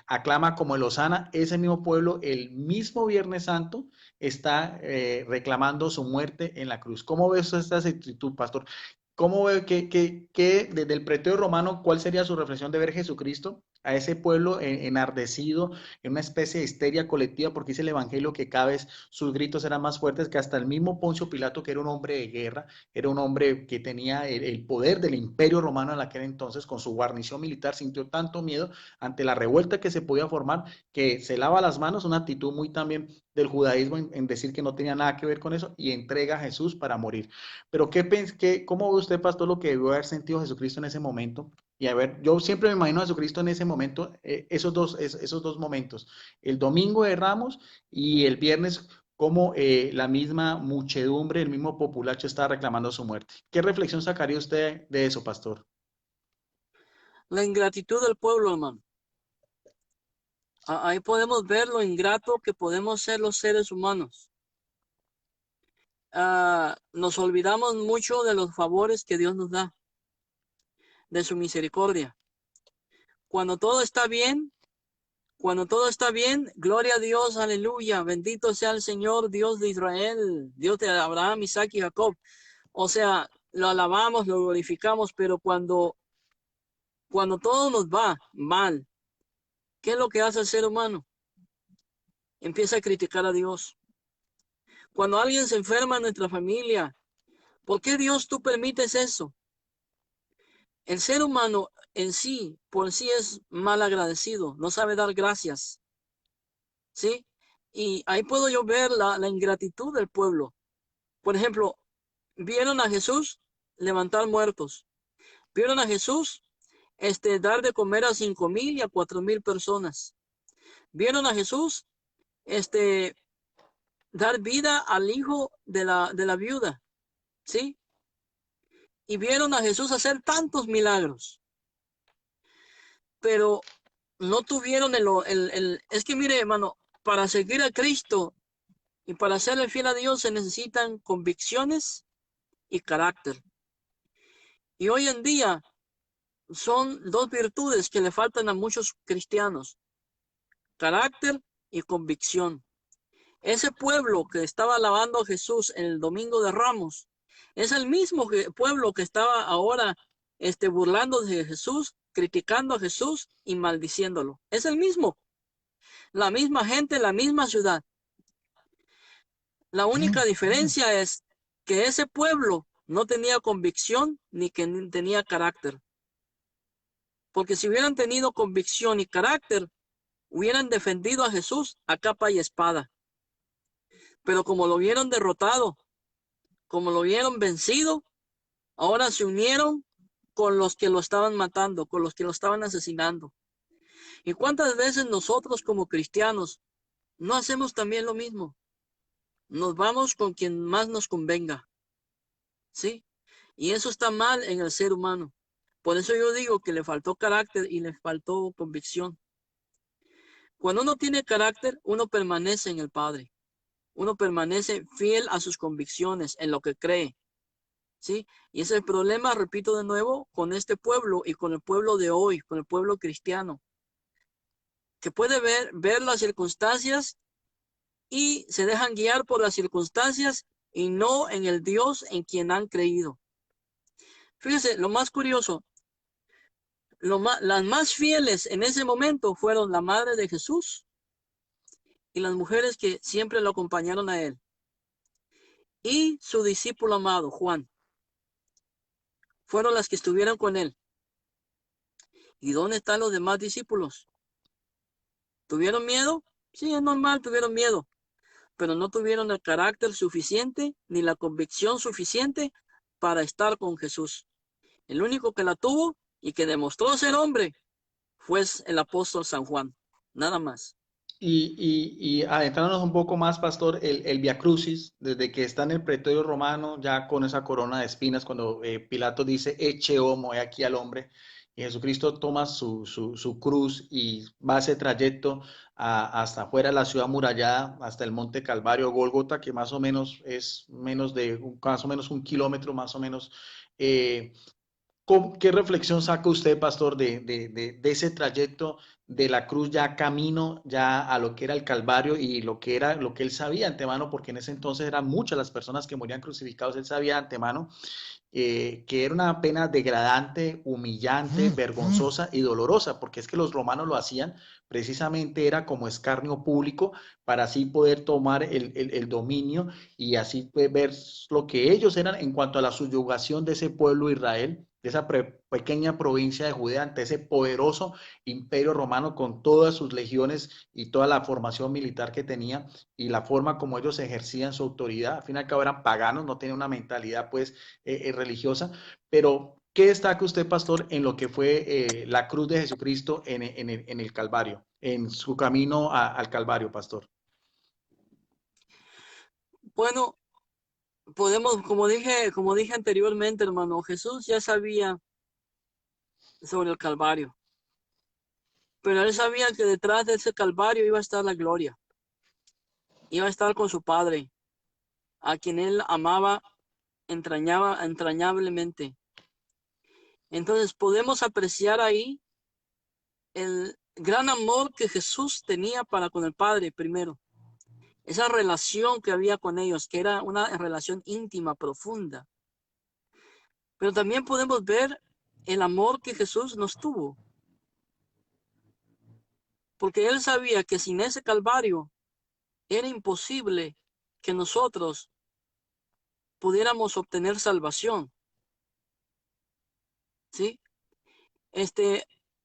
aclama como el Hosana, ese mismo pueblo, el mismo Viernes Santo, está reclamando su muerte en la cruz. ¿Cómo ves esta actitud, pastor? ¿Cómo ve que desde el preteo romano, cuál sería su reflexión de ver Jesucristo a ese pueblo enardecido, en una especie de histeria colectiva, porque dice el Evangelio que cada vez sus gritos eran más fuertes, que hasta el mismo Poncio Pilato, que era un hombre de guerra, era un hombre que tenía el poder del imperio romano en aquel entonces, con su guarnición militar, sintió tanto miedo ante la revuelta que se podía formar, que se lava las manos, una actitud muy también del judaísmo en decir que no tenía nada que ver con eso, y entrega a Jesús para morir. Pero ¿cómo ve usted, pastor, lo que debió haber sentido Jesucristo en ese momento? Y a ver, yo siempre me imagino a Jesucristo en ese momento, esos dos momentos, el domingo de Ramos y el viernes, como la misma muchedumbre, el mismo populacho estaba reclamando su muerte. ¿Qué reflexión sacaría usted de eso, pastor? La ingratitud del pueblo, hermano. Ahí podemos ver lo ingrato que podemos ser los seres humanos. Nos olvidamos mucho de los favores que Dios nos da, de su misericordia. Cuando todo está bien, gloria a Dios, aleluya, bendito sea el Señor, Dios de Israel, Dios de Abraham, Isaac y Jacob. O sea, lo alabamos, lo glorificamos, pero cuando todo nos va mal, ¿qué es lo que hace el ser humano? Empieza a criticar a Dios. Cuando alguien se enferma en nuestra familia, ¿por qué Dios tú permites eso? El ser humano en sí, por sí es mal agradecido, no sabe dar gracias, ¿sí? Y ahí puedo yo ver la ingratitud del pueblo. Por ejemplo, vieron a Jesús levantar muertos, vieron a Jesús dar de comer a 5,000 y a 4,000 personas, vieron a Jesús dar vida al hijo de la viuda, ¿sí? Y vieron a Jesús hacer tantos milagros, pero no tuvieron es que mire, hermano, para seguir a Cristo y para serle fiel a Dios se necesitan convicciones y carácter. Y hoy en día son dos virtudes que le faltan a muchos cristianos: carácter y convicción. Ese pueblo que estaba alabando a Jesús en el Domingo de Ramos es el mismo pueblo que estaba ahora burlándose de Jesús, criticando a Jesús y maldiciéndolo. Es el mismo, la misma gente, la misma ciudad. La única diferencia es que ese pueblo no tenía convicción ni que tenía carácter. Porque si hubieran tenido convicción y carácter, hubieran defendido a Jesús a capa y espada. Pero como lo vieron derrotado, como lo vieron vencido, ahora se unieron con los que lo estaban matando, con los que lo estaban asesinando. ¿Y cuántas veces nosotros como cristianos no hacemos también lo mismo? Nos vamos con quien más nos convenga, ¿sí? Y eso está mal en el ser humano. Por eso yo digo que le faltó carácter y le faltó convicción. Cuando uno tiene carácter, uno permanece en el Padre. Uno permanece fiel a sus convicciones, en lo que cree, ¿sí? Y ese es el problema, repito de nuevo, con este pueblo y con el pueblo de hoy, con el pueblo cristiano, que puede ver las circunstancias y se dejan guiar por las circunstancias y no en el Dios en quien han creído. Fíjese, lo más curioso, las más fieles en ese momento fueron la madre de Jesús y las mujeres que siempre lo acompañaron a él, y su discípulo amado, Juan, fueron las que estuvieron con él. ¿Y dónde están los demás discípulos? ¿Tuvieron miedo? Sí, es normal, tuvieron miedo, pero no tuvieron el carácter suficiente ni la convicción suficiente para estar con Jesús. El único que la tuvo y que demostró ser hombre fue el apóstol San Juan, nada más. Y adentrándonos un poco más, pastor, el Via Crucis, desde que está en el pretorio romano, ya con esa corona de espinas, cuando Pilato dice, eche homo, he aquí al hombre, y Jesucristo toma su cruz y va ese trayecto hasta afuera de la ciudad murallada, hasta el monte Calvario, Gólgota, que más o menos es más o menos un kilómetro, más o menos. eh, ¿Qué reflexión saca usted, pastor, de ese trayecto de la cruz ya camino ya a lo que era el Calvario y lo que era lo que él sabía de antemano, porque en ese entonces eran muchas las personas que morían crucificados, él sabía de antemano que era una pena degradante, humillante, vergonzosa y dolorosa, porque es que los romanos lo hacían precisamente era como escarnio público para así poder tomar el dominio y así ver lo que ellos eran en cuanto a la subyugación de ese pueblo Israel, de esa pequeña provincia de Judea ante ese poderoso imperio romano con todas sus legiones y toda la formación militar que tenía y la forma como ellos ejercían su autoridad. Al fin y al cabo eran paganos, no tenían una mentalidad pues religiosa, pero ¿qué destaca usted, pastor, en lo que fue la cruz de Jesucristo en el Calvario, en su camino al Calvario, pastor? Bueno, podemos, como dije anteriormente, hermano, Jesús ya sabía sobre el Calvario, pero él sabía que detrás de ese Calvario iba a estar la gloria, iba a estar con su Padre, a quien él amaba entrañablemente. Entonces podemos apreciar ahí el gran amor que Jesús tenía para con el Padre primero. Esa relación que había con ellos, que era una relación íntima, profunda. Pero también podemos ver el amor que Jesús nos tuvo, porque él sabía que sin ese Calvario era imposible que nosotros pudiéramos obtener salvación, ¿sí?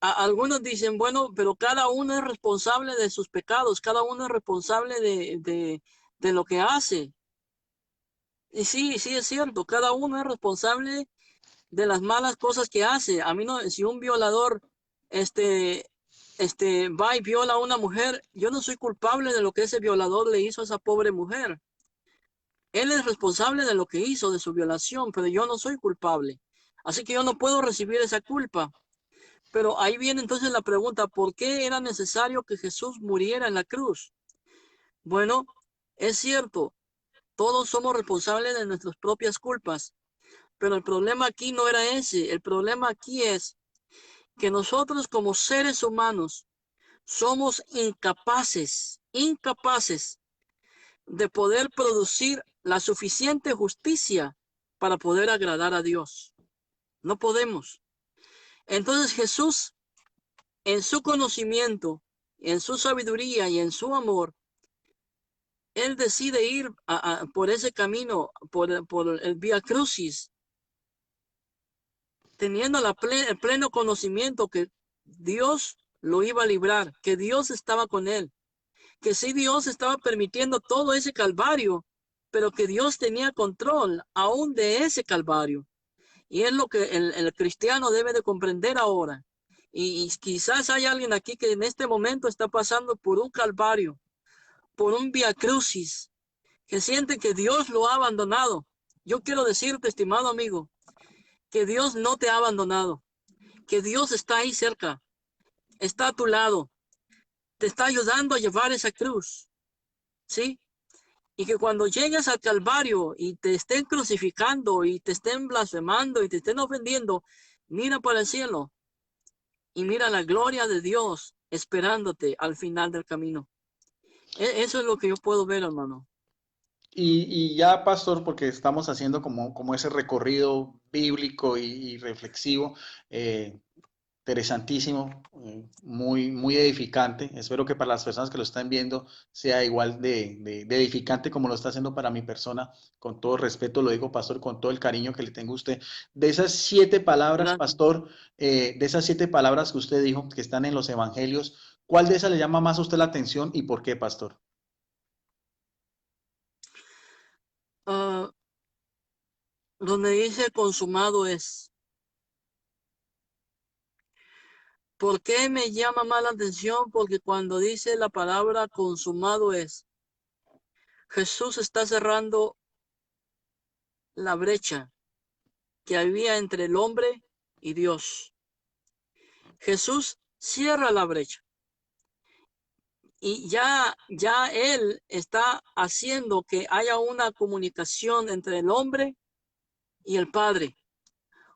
Algunos dicen, bueno, pero cada uno es responsable de sus pecados, cada uno es responsable de lo que hace. Y sí, sí es cierto, cada uno es responsable de las malas cosas que hace. A mí no, si un violador, va y viola a una mujer, yo no soy culpable de lo que ese violador le hizo a esa pobre mujer. Él es responsable de lo que hizo, de su violación, pero yo no soy culpable. Así que yo no puedo recibir esa culpa. Pero ahí viene entonces la pregunta, ¿por qué era necesario que Jesús muriera en la cruz? Bueno, es cierto, todos somos responsables de nuestras propias culpas, Pero el problema aquí no era ese. El problema aquí es que nosotros como seres humanos somos incapaces de poder producir la suficiente justicia para poder agradar a Dios. No podemos. Entonces Jesús, en su conocimiento, en su sabiduría y en su amor, Él decide ir por ese camino, por el Vía Crucis, teniendo el pleno conocimiento que Dios lo iba a librar, que Dios estaba con él, que sí Dios estaba permitiendo todo ese calvario, pero que Dios tenía control aún de ese calvario. Y es lo que el cristiano debe de comprender ahora. Y quizás hay alguien aquí que en este momento está pasando por un calvario, por un vía crucis, que siente que Dios lo ha abandonado. Yo quiero decirte, estimado amigo, que Dios no te ha abandonado, que Dios está ahí cerca, está a tu lado, te está ayudando a llevar esa cruz, ¿sí? Y que cuando llegues al Calvario y te estén crucificando y te estén blasfemando y te estén ofendiendo, mira para el cielo y mira la gloria de Dios esperándote al final del camino. Eso es lo que yo puedo ver, hermano. Y ya, pastor, porque estamos haciendo como ese recorrido bíblico y reflexivo, interesantísimo, muy edificante. Espero que para las personas que lo están viendo sea igual de edificante como lo está haciendo para mi persona. Con todo respeto lo digo, pastor, con todo el cariño que le tengo a usted. De esas 7 palabras, Gracias. pastor, de esas 7 palabras que usted dijo que están en los evangelios, ¿cuál de esas le llama más a usted la atención y por qué, pastor? Ah, donde dice consumado es. ¿Por qué me llama más la atención? Porque cuando dice la palabra consumado es, Jesús está cerrando la brecha que había entre el hombre y Dios. Jesús cierra la brecha y ya Él está haciendo que haya una comunicación entre el hombre y el Padre.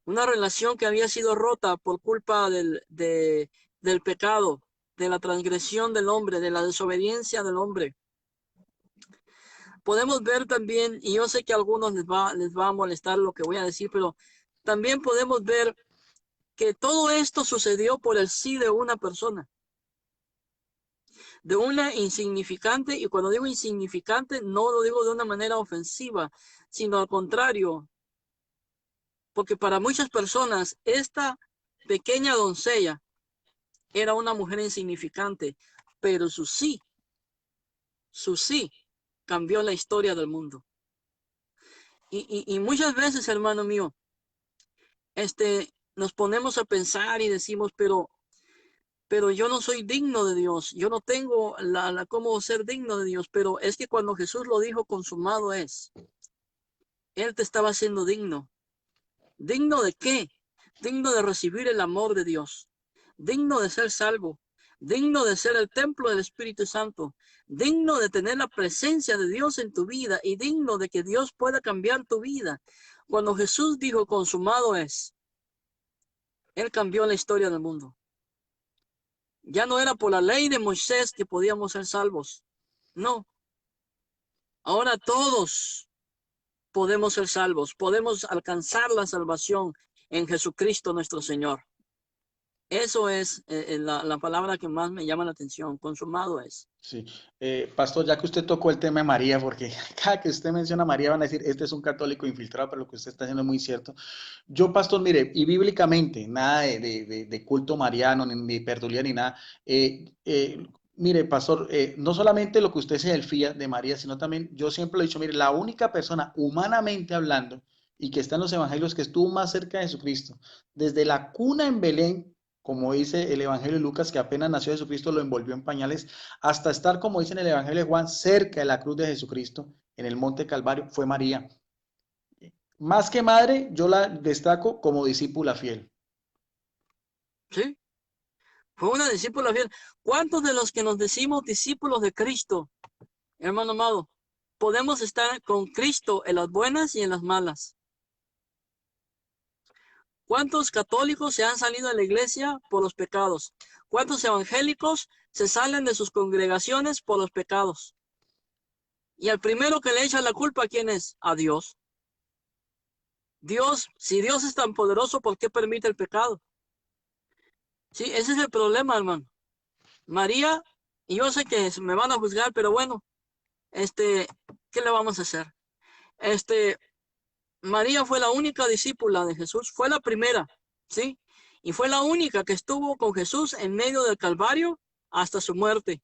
Una relación que había sido rota por culpa del pecado, de la transgresión del hombre, de la desobediencia del hombre. Podemos ver también, y yo sé que a algunos les va a molestar lo que voy a decir, pero también podemos ver que todo esto sucedió por el sí de una persona, de una insignificante, y cuando digo insignificante no lo digo de una manera ofensiva, sino al contrario, porque para muchas personas esta pequeña doncella era una mujer insignificante, pero su sí cambió la historia del mundo. Y muchas veces, hermano mío, nos ponemos a pensar y decimos, pero yo no soy digno de Dios, yo no tengo cómo ser digno de Dios, pero es que cuando Jesús lo dijo, consumado es, Él te estaba haciendo digno. ¿Digno de qué? Digno de recibir el amor de Dios, digno de ser salvo, digno de ser el templo del Espíritu Santo, digno de tener la presencia de Dios en tu vida y digno de que Dios pueda cambiar tu vida. Cuando Jesús dijo, consumado es, Él cambió la historia del mundo. Ya no era por la ley de Moisés que podíamos ser salvos. No. Ahora todos podemos ser salvos. Podemos alcanzar la salvación en Jesucristo nuestro Señor. Eso es la palabra que más me llama la atención. Consumado es. Sí, pastor, ya que usted tocó el tema de María, porque cada que usted menciona a María van a decir, este es un católico infiltrado, pero lo que usted está haciendo es muy cierto. Yo, pastor, mire, y bíblicamente, nada de culto mariano, ni perdulia, ni nada. Mire, pastor, no solamente lo que usted se delfía de María, sino también, yo siempre lo he dicho, mire, la única persona humanamente hablando y que está en los evangelios que estuvo más cerca de Jesucristo, desde la cuna en Belén, como dice el Evangelio de Lucas, que apenas nació Jesucristo, lo envolvió en pañales, hasta estar, como dice en el Evangelio de Juan, cerca de la cruz de Jesucristo, en el monte Calvario, fue María. Más que madre, yo la destaco como discípula fiel. ¿Sí? Fue una discípula fiel. ¿Cuántos de los que nos decimos discípulos de Cristo, hermano amado, podemos estar con Cristo en las buenas y en las malas? ¿Cuántos católicos se han salido de la iglesia por los pecados? ¿Cuántos evangélicos se salen de sus congregaciones por los pecados? Y el primero que le echa la culpa, ¿a quién es? A Dios. Dios, si Dios es tan poderoso, ¿por qué permite el pecado? Sí, ese es el problema, hermano. María, y yo sé que me van a juzgar, pero bueno, ¿qué le vamos a hacer? María fue la única discípula de Jesús, fue la primera, ¿sí? Y fue la única que estuvo con Jesús en medio del Calvario hasta su muerte,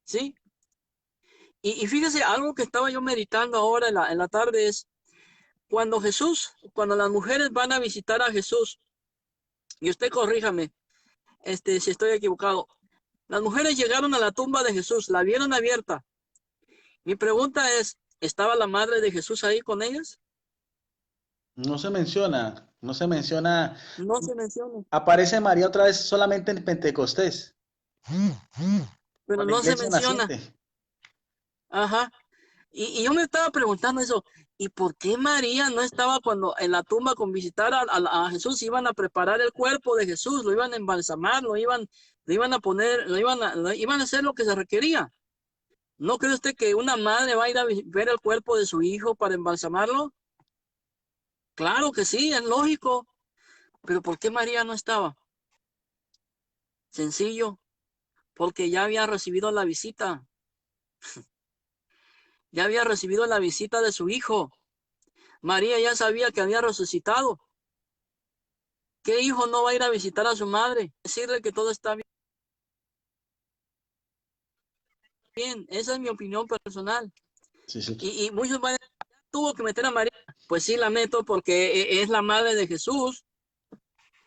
¿sí? Y fíjese, algo que estaba yo meditando ahora en la tarde es, cuando las mujeres van a visitar a Jesús, y usted corríjame, si estoy equivocado, las mujeres llegaron a la tumba de Jesús, la vieron abierta. Mi pregunta es, ¿estaba la madre de Jesús ahí con ellas? No se menciona, no se menciona. No se menciona, Aparece María otra vez solamente en Pentecostés, pero con la no se iglesia menciona. naciente. Ajá. Y yo me estaba preguntando eso, ¿y por qué María no estaba cuando en la tumba con visitar a Jesús? Iban a preparar el cuerpo de Jesús, lo iban a embalsamar, lo iban a poner, iban a hacer lo que se requería. ¿No cree usted que una madre va a ir a ver el cuerpo de su hijo para embalsamarlo? Claro que sí, es lógico. Pero ¿por qué María no estaba? Sencillo, porque ya había recibido la visita. Ya había recibido la visita de su hijo. María ya sabía que había resucitado. ¿Qué hijo no va a ir a visitar a su madre? Decirle que todo está bien. Esa es mi opinión personal. Sí, sí. Y muchos van a decir, tuvo que meter a María. Pues sí, la meto porque es la madre de Jesús.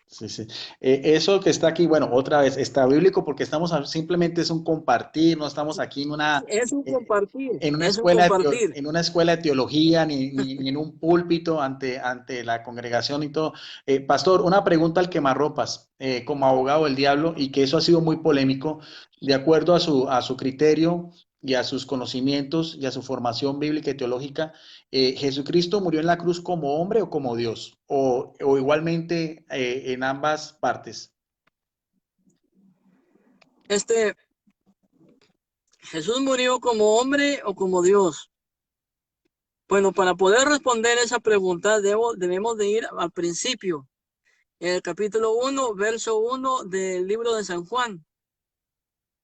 Sí, sí. Eso que está aquí, bueno, otra vez, está bíblico porque simplemente es un compartir, no estamos aquí Es un eh, compartir, es un compartir. en una escuela de teología ni en un púlpito ante la congregación y todo. Pastor, una pregunta al quemarropas, como abogado del diablo, y que eso ha sido muy polémico, de acuerdo a su criterio y a sus conocimientos y a su formación bíblica y teológica. ¿Jesucristo murió en la cruz como hombre o como Dios? O igualmente en ambas partes? Este, ¿Jesús murió como hombre o como Dios? Bueno, para poder responder esa pregunta debemos de ir al principio, en el capítulo 1, verso 1 del libro de San Juan.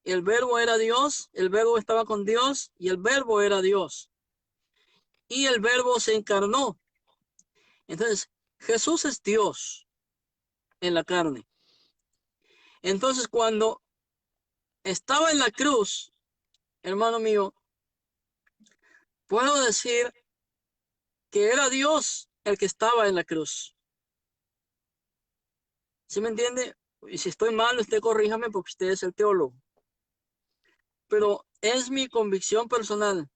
El verbo era Dios, el verbo estaba con Dios y el verbo era Dios. Y el verbo se encarnó. Entonces, Jesús es Dios en la carne. Entonces, cuando estaba en la cruz, hermano mío, puedo decir que era Dios el que estaba en la cruz. ¿Sí me entiende? Y si estoy mal, usted corríjame porque usted es el teólogo. Pero es mi convicción personal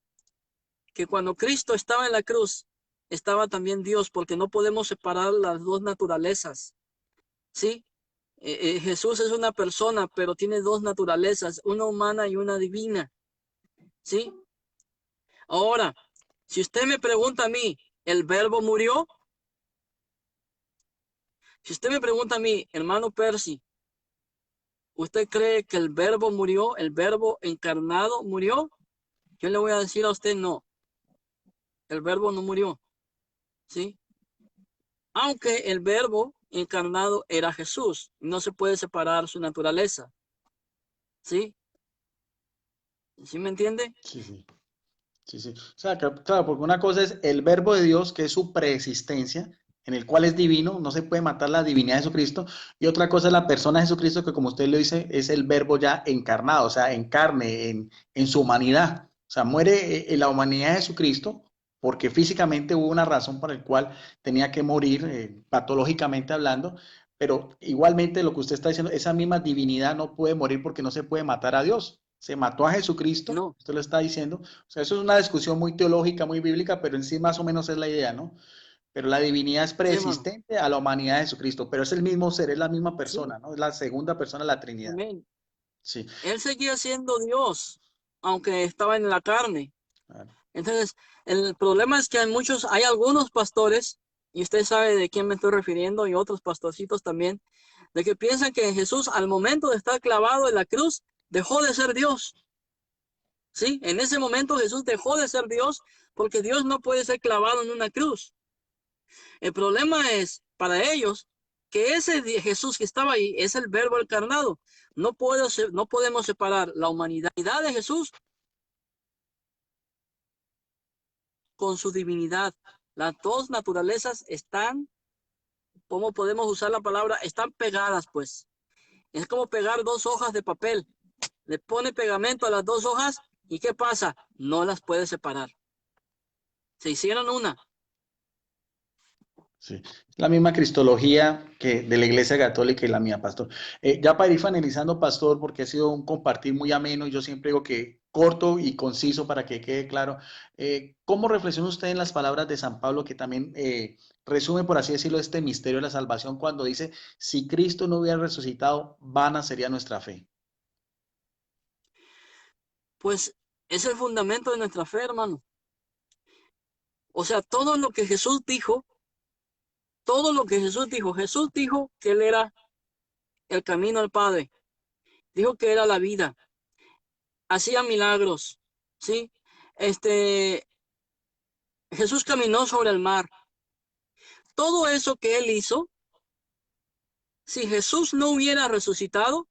que cuando Cristo estaba en la cruz, estaba también Dios, porque no podemos separar las dos naturalezas, ¿sí? Jesús es una persona, pero tiene dos naturalezas, una humana y una divina, ¿sí? Ahora, si usted me pregunta a mí, ¿el verbo murió? Si usted me pregunta a mí, hermano Percy, ¿usted cree que el verbo murió, el verbo encarnado murió? Yo le voy a decir a usted, no, el verbo no murió, ¿sí? Aunque el verbo encarnado era Jesús, no se puede separar su naturaleza, ¿sí? ¿Sí me entiende? Sí, sí. Sí, sí. O sea, claro, porque una cosa es el verbo de Dios, que es su preexistencia, en el cual es divino, no se puede matar la divinidad de Jesucristo, y otra cosa es la persona de Jesucristo, que como usted lo dice, es el verbo ya encarnado, o sea, en carne, en su humanidad. O sea, muere en la humanidad de Jesucristo, porque físicamente hubo una razón por la cual tenía que morir, patológicamente hablando, pero igualmente lo que usted está diciendo, esa misma divinidad no puede morir porque no se puede matar a Dios. Se mató a Jesucristo, No, usted lo está diciendo. O sea, eso es una discusión muy teológica, muy bíblica, pero en sí más o menos es la idea, ¿no? Pero la divinidad es sí, hermano. preexistente a la humanidad de Jesucristo, pero es el mismo ser, es la misma Sí, persona, ¿no? Es la segunda persona de la Trinidad. amén. Sí, Él seguía siendo Dios, aunque estaba en la carne. claro. Entonces, el problema es que hay algunos pastores y usted sabe de quién me estoy refiriendo, y otros pastorcitos también, de que piensan que Jesús al momento de estar clavado en la cruz dejó de ser Dios. Sí, en ese momento Jesús dejó de ser Dios porque Dios no puede ser clavado en una cruz. El problema es para ellos que ese Jesús que estaba ahí es el verbo encarnado. No podemos separar la humanidad de Jesús con su divinidad. Las dos naturalezas están, ¿cómo podemos usar la palabra? Están pegadas, pues. Es como pegar dos hojas de papel. Le pone pegamento a las dos hojas y ¿qué pasa? No las puede separar. Se hicieron una. Sí, la misma cristología que de la Iglesia Católica y la mía, pastor. Ya para ir finalizando, pastor, porque ha sido un compartir muy ameno y yo siempre digo que corto y conciso para que quede claro. ¿Cómo reflexiona usted en las palabras de San Pablo que también resume, por así decirlo, este misterio de la salvación cuando dice, si Cristo no hubiera resucitado, vana sería nuestra fe? Pues es el fundamento de nuestra fe, hermano. O sea, todo lo que Jesús dijo, Jesús dijo que Él era el camino al Padre, dijo que era la vida, hacía milagros, ¿sí? Jesús caminó sobre el mar. Todo eso que Él hizo, si Jesús no hubiera resucitado,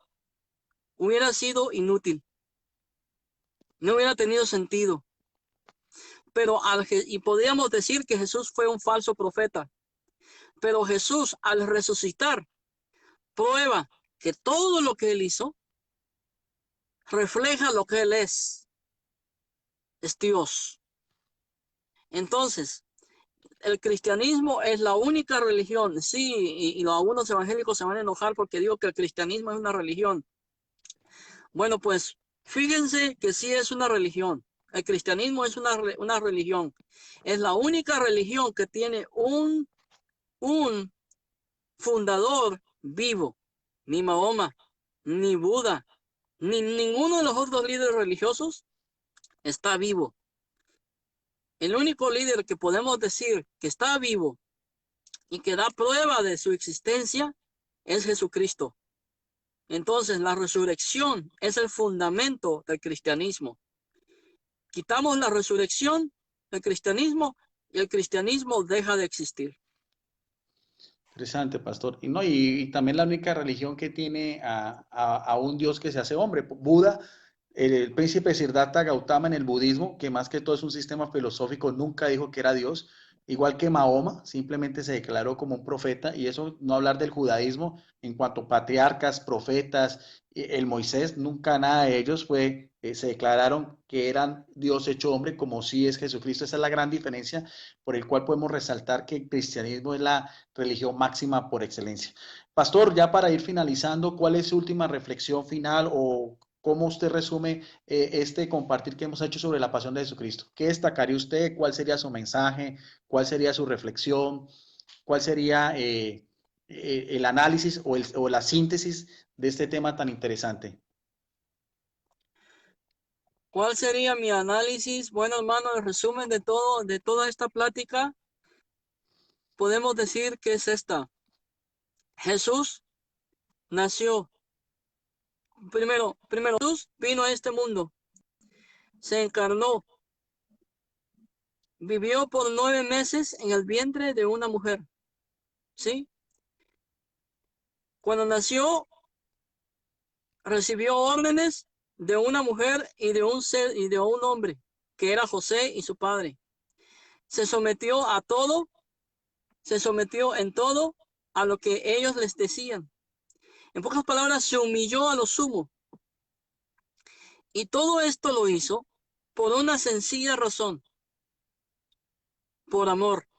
hubiera sido inútil, no hubiera tenido sentido. Y podríamos decir que Jesús fue un falso profeta, pero Jesús al resucitar prueba que todo lo que Él hizo refleja lo que Él es Dios. Entonces, el cristianismo es la única religión, sí, y algunos evangélicos se van a enojar porque digo que el cristianismo es una religión. Bueno, pues fíjense que sí es una religión. El cristianismo es una religión. Es la única religión que tiene un fundador vivo. Ni Mahoma, ni Buda, ni ninguno de los otros líderes religiosos está vivo. El único líder que podemos decir que está vivo y que da prueba de su existencia es Jesucristo. Entonces, la resurrección es el fundamento del cristianismo. Quitamos la resurrección del cristianismo y el cristianismo deja de existir. Interesante, pastor. Y, no, y también la única religión que tiene a un Dios que se hace hombre. Buda, el príncipe Siddhartha Gautama en el budismo, que más que todo es un sistema filosófico, nunca dijo que era Dios. Igual que Mahoma, simplemente se declaró como un profeta, y eso no hablar del judaísmo en cuanto a patriarcas, profetas, el Moisés, nunca nada de ellos se declararon que eran Dios hecho hombre, como sí es Jesucristo. Esa es la gran diferencia por el cual podemos resaltar que el cristianismo es la religión máxima por excelencia. Pastor, ya para ir finalizando, ¿cuál es su última reflexión final o cómo usted resume este compartir que hemos hecho sobre la pasión de Jesucristo? ¿Qué destacaría usted? ¿Cuál sería su mensaje? ¿Cuál sería su reflexión? ¿Cuál sería el análisis o la síntesis de este tema tan interesante? ¿Cuál sería mi análisis? Bueno, hermano, el resumen de toda esta plática, podemos decir que es esta. Jesús nació. Primero, Jesús vino a este mundo, se encarnó, vivió por 9 meses en el vientre de una mujer, ¿sí? Cuando nació, recibió órdenes de una mujer y de un hombre, que era José y su padre. Se sometió a todo, se sometió en todo a lo que ellos les decían. En pocas palabras, se humilló a lo sumo. Y todo esto lo hizo por una sencilla razón, por amor.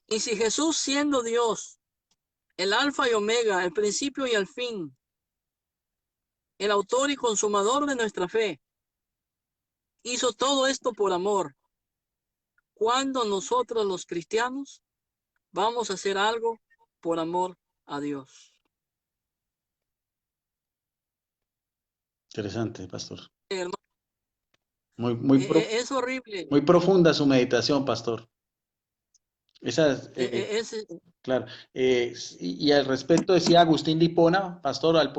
Y si Jesús, siendo Dios, el alfa y omega, el principio y el fin, el autor y consumador de nuestra fe, hizo todo esto por amor, ¿cuándo nosotros los cristianos vamos a hacer algo por amor a Dios? Interesante, pastor. Hermano, Muy, muy, es horrible. muy profunda su meditación, pastor. Esas, Ese, claro. Y al respecto decía Agustín de Hipona, pastor,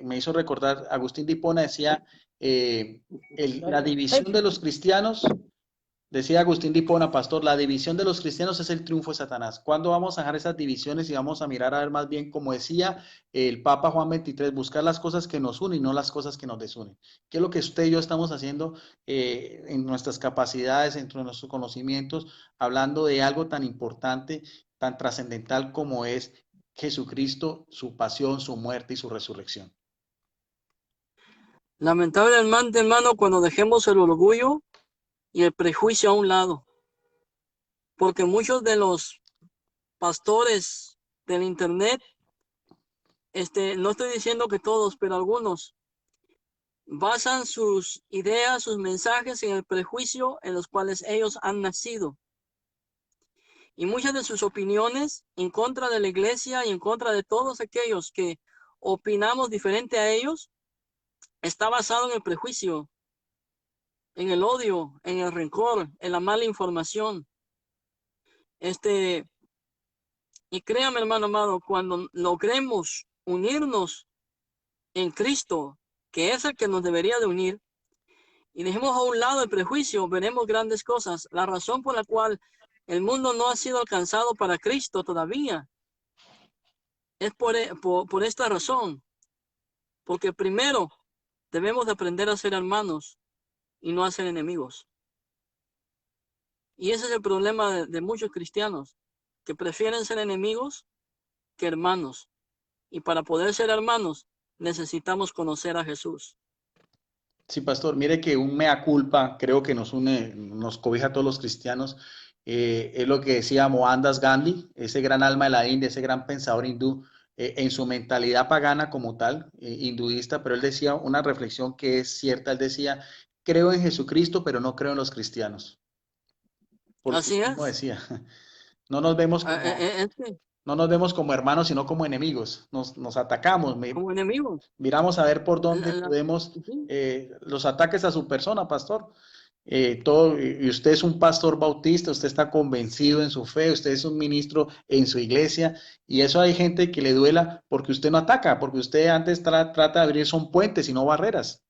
me hizo recordar, Agustín de Hipona decía, la división de los cristianos. Decía Agustín de Hipona, pastor, la división de los cristianos es el triunfo de Satanás. ¿Cuándo vamos a dejar esas divisiones y vamos a mirar a ver más bien, como decía el Papa Juan XXIII, buscar las cosas que nos unen y no las cosas que nos desunen? ¿Qué es lo que usted y yo estamos haciendo en nuestras capacidades, en nuestros conocimientos, hablando de algo tan importante, tan trascendental como es Jesucristo, su pasión, su muerte y su resurrección? lamentablemente, hermano, cuando dejemos el orgullo y el prejuicio a un lado, porque muchos de los pastores del internet, no estoy diciendo que todos, pero algunos basan sus ideas, sus mensajes en el prejuicio en los cuales ellos han nacido. Y muchas de sus opiniones en contra de la iglesia y en contra de todos aquellos que opinamos diferente a ellos, está basado en el prejuicio, en el odio, en el rencor, en la mala información. Y créame, hermano amado, cuando logremos unirnos en Cristo, que es el que nos debería de unir, y dejemos a un lado el prejuicio, veremos grandes cosas. La razón por la cual el mundo no ha sido alcanzado para Cristo todavía es por esta razón, porque primero debemos de aprender a ser hermanos y no a ser enemigos. Y ese es el problema de muchos cristianos, que prefieren ser enemigos que hermanos. Y para poder ser hermanos, necesitamos conocer a Jesús. Sí, pastor, mire que un mea culpa creo que nos une, nos cobija a todos los cristianos. Es lo que decía Mohandas Gandhi, ese gran alma de la India, ese gran pensador hindú, en su mentalidad pagana como tal, hinduista, pero él decía una reflexión que es cierta, él decía, creo en Jesucristo, pero no creo en los cristianos, porque Así como es. decía, no nos vemos como, Es que, no nos vemos como hermanos, sino como enemigos, nos atacamos, como enemigos. miramos a ver por dónde La- la- podemos sí, los ataques a su persona, pastor. Y usted es un pastor bautista, usted está convencido en su fe, usted es un ministro en su iglesia, y eso hay gente que le duela porque usted no ataca, porque usted antes trata de abrir son puentes y no barreras.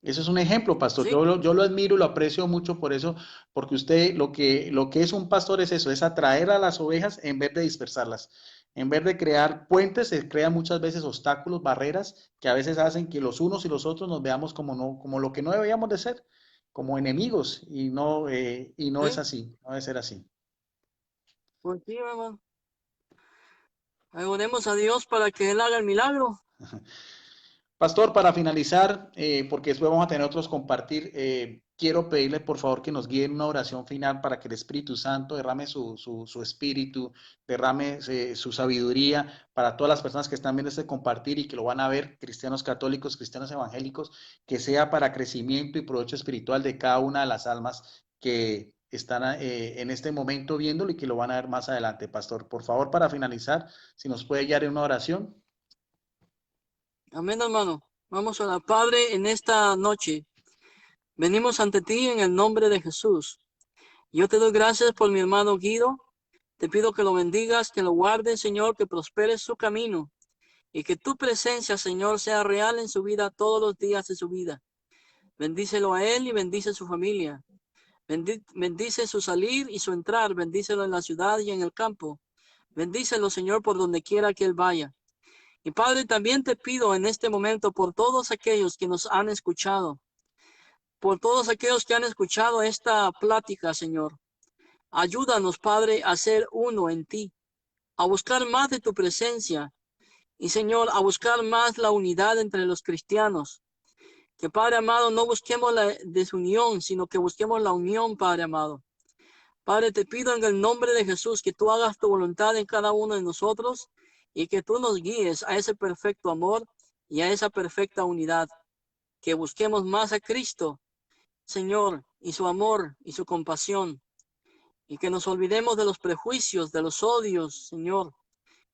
Eso es un ejemplo, pastor. sí, Yo lo admiro y lo aprecio mucho por eso, porque usted lo que es un pastor es eso, es atraer a las ovejas en vez de dispersarlas. En vez de crear puentes, se crean muchas veces obstáculos, barreras, que a veces hacen que los unos y los otros nos veamos como, no, como lo que no deberíamos de ser, como enemigos, y no es sí. así, no debe ser así. Pues sí, hermano. Oremos a Dios para que Él haga el milagro. Pastor, para finalizar, porque después vamos a tener otros compartir, quiero pedirle por favor que nos guíe en una oración final para que el Espíritu Santo derrame su espíritu, derrame su sabiduría para todas las personas que están viendo este compartir y que lo van a ver, cristianos católicos, cristianos evangélicos, que sea para crecimiento y provecho espiritual de cada una de las almas que están en este momento viéndolo y que lo van a ver más adelante. Pastor, por favor, para finalizar, si nos puede guiar en una oración. Amén, hermano. Vamos a la Padre en esta noche. Venimos ante ti en el nombre de Jesús. Yo te doy gracias por mi hermano Guido. Te pido que lo bendigas, que lo guardes, Señor, que prospere su camino y que tu presencia, Señor, sea real en su vida todos los días de su vida. Bendícelo a él y bendice a su familia. Bendice su salir y su entrar. Bendícelo en la ciudad y en el campo. Bendícelo, Señor, por donde quiera que él vaya. Y Padre, también te pido en este momento por todos aquellos que nos han escuchado, por todos aquellos que han escuchado esta plática, Señor. Ayúdanos, Padre, a ser uno en ti, a buscar más de tu presencia y, Señor, a buscar más la unidad entre los cristianos. Que, Padre amado, no busquemos la desunión, sino que busquemos la unión, Padre amado. Padre, te pido en el nombre de Jesús que tú hagas tu voluntad en cada uno de nosotros y que tú nos guíes a ese perfecto amor y a esa perfecta unidad. Que busquemos más a Cristo, Señor, y su amor y su compasión. Y que nos olvidemos de los prejuicios, de los odios, Señor,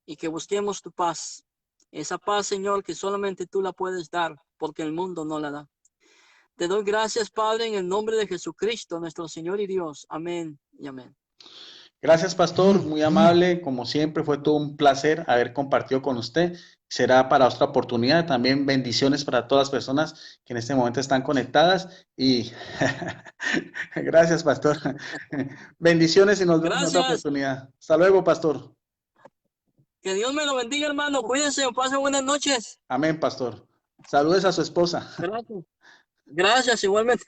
y que busquemos tu paz. Esa paz, Señor, que solamente tú la puedes dar, porque el mundo no la da. Te doy gracias, Padre, en el nombre de Jesucristo, nuestro Señor y Dios. Amén y amén. Gracias, pastor, muy amable, como siempre, fue todo un placer haber compartido con usted. Será para otra oportunidad. También bendiciones para todas las personas que en este momento están conectadas y gracias, pastor. Bendiciones y nos vemos en otra Gracias. oportunidad. Hasta luego, pastor. Que Dios me lo bendiga, hermano. Cuídense, pase buenas noches. Amén, pastor. Saludes a su esposa. Gracias. Gracias, igualmente.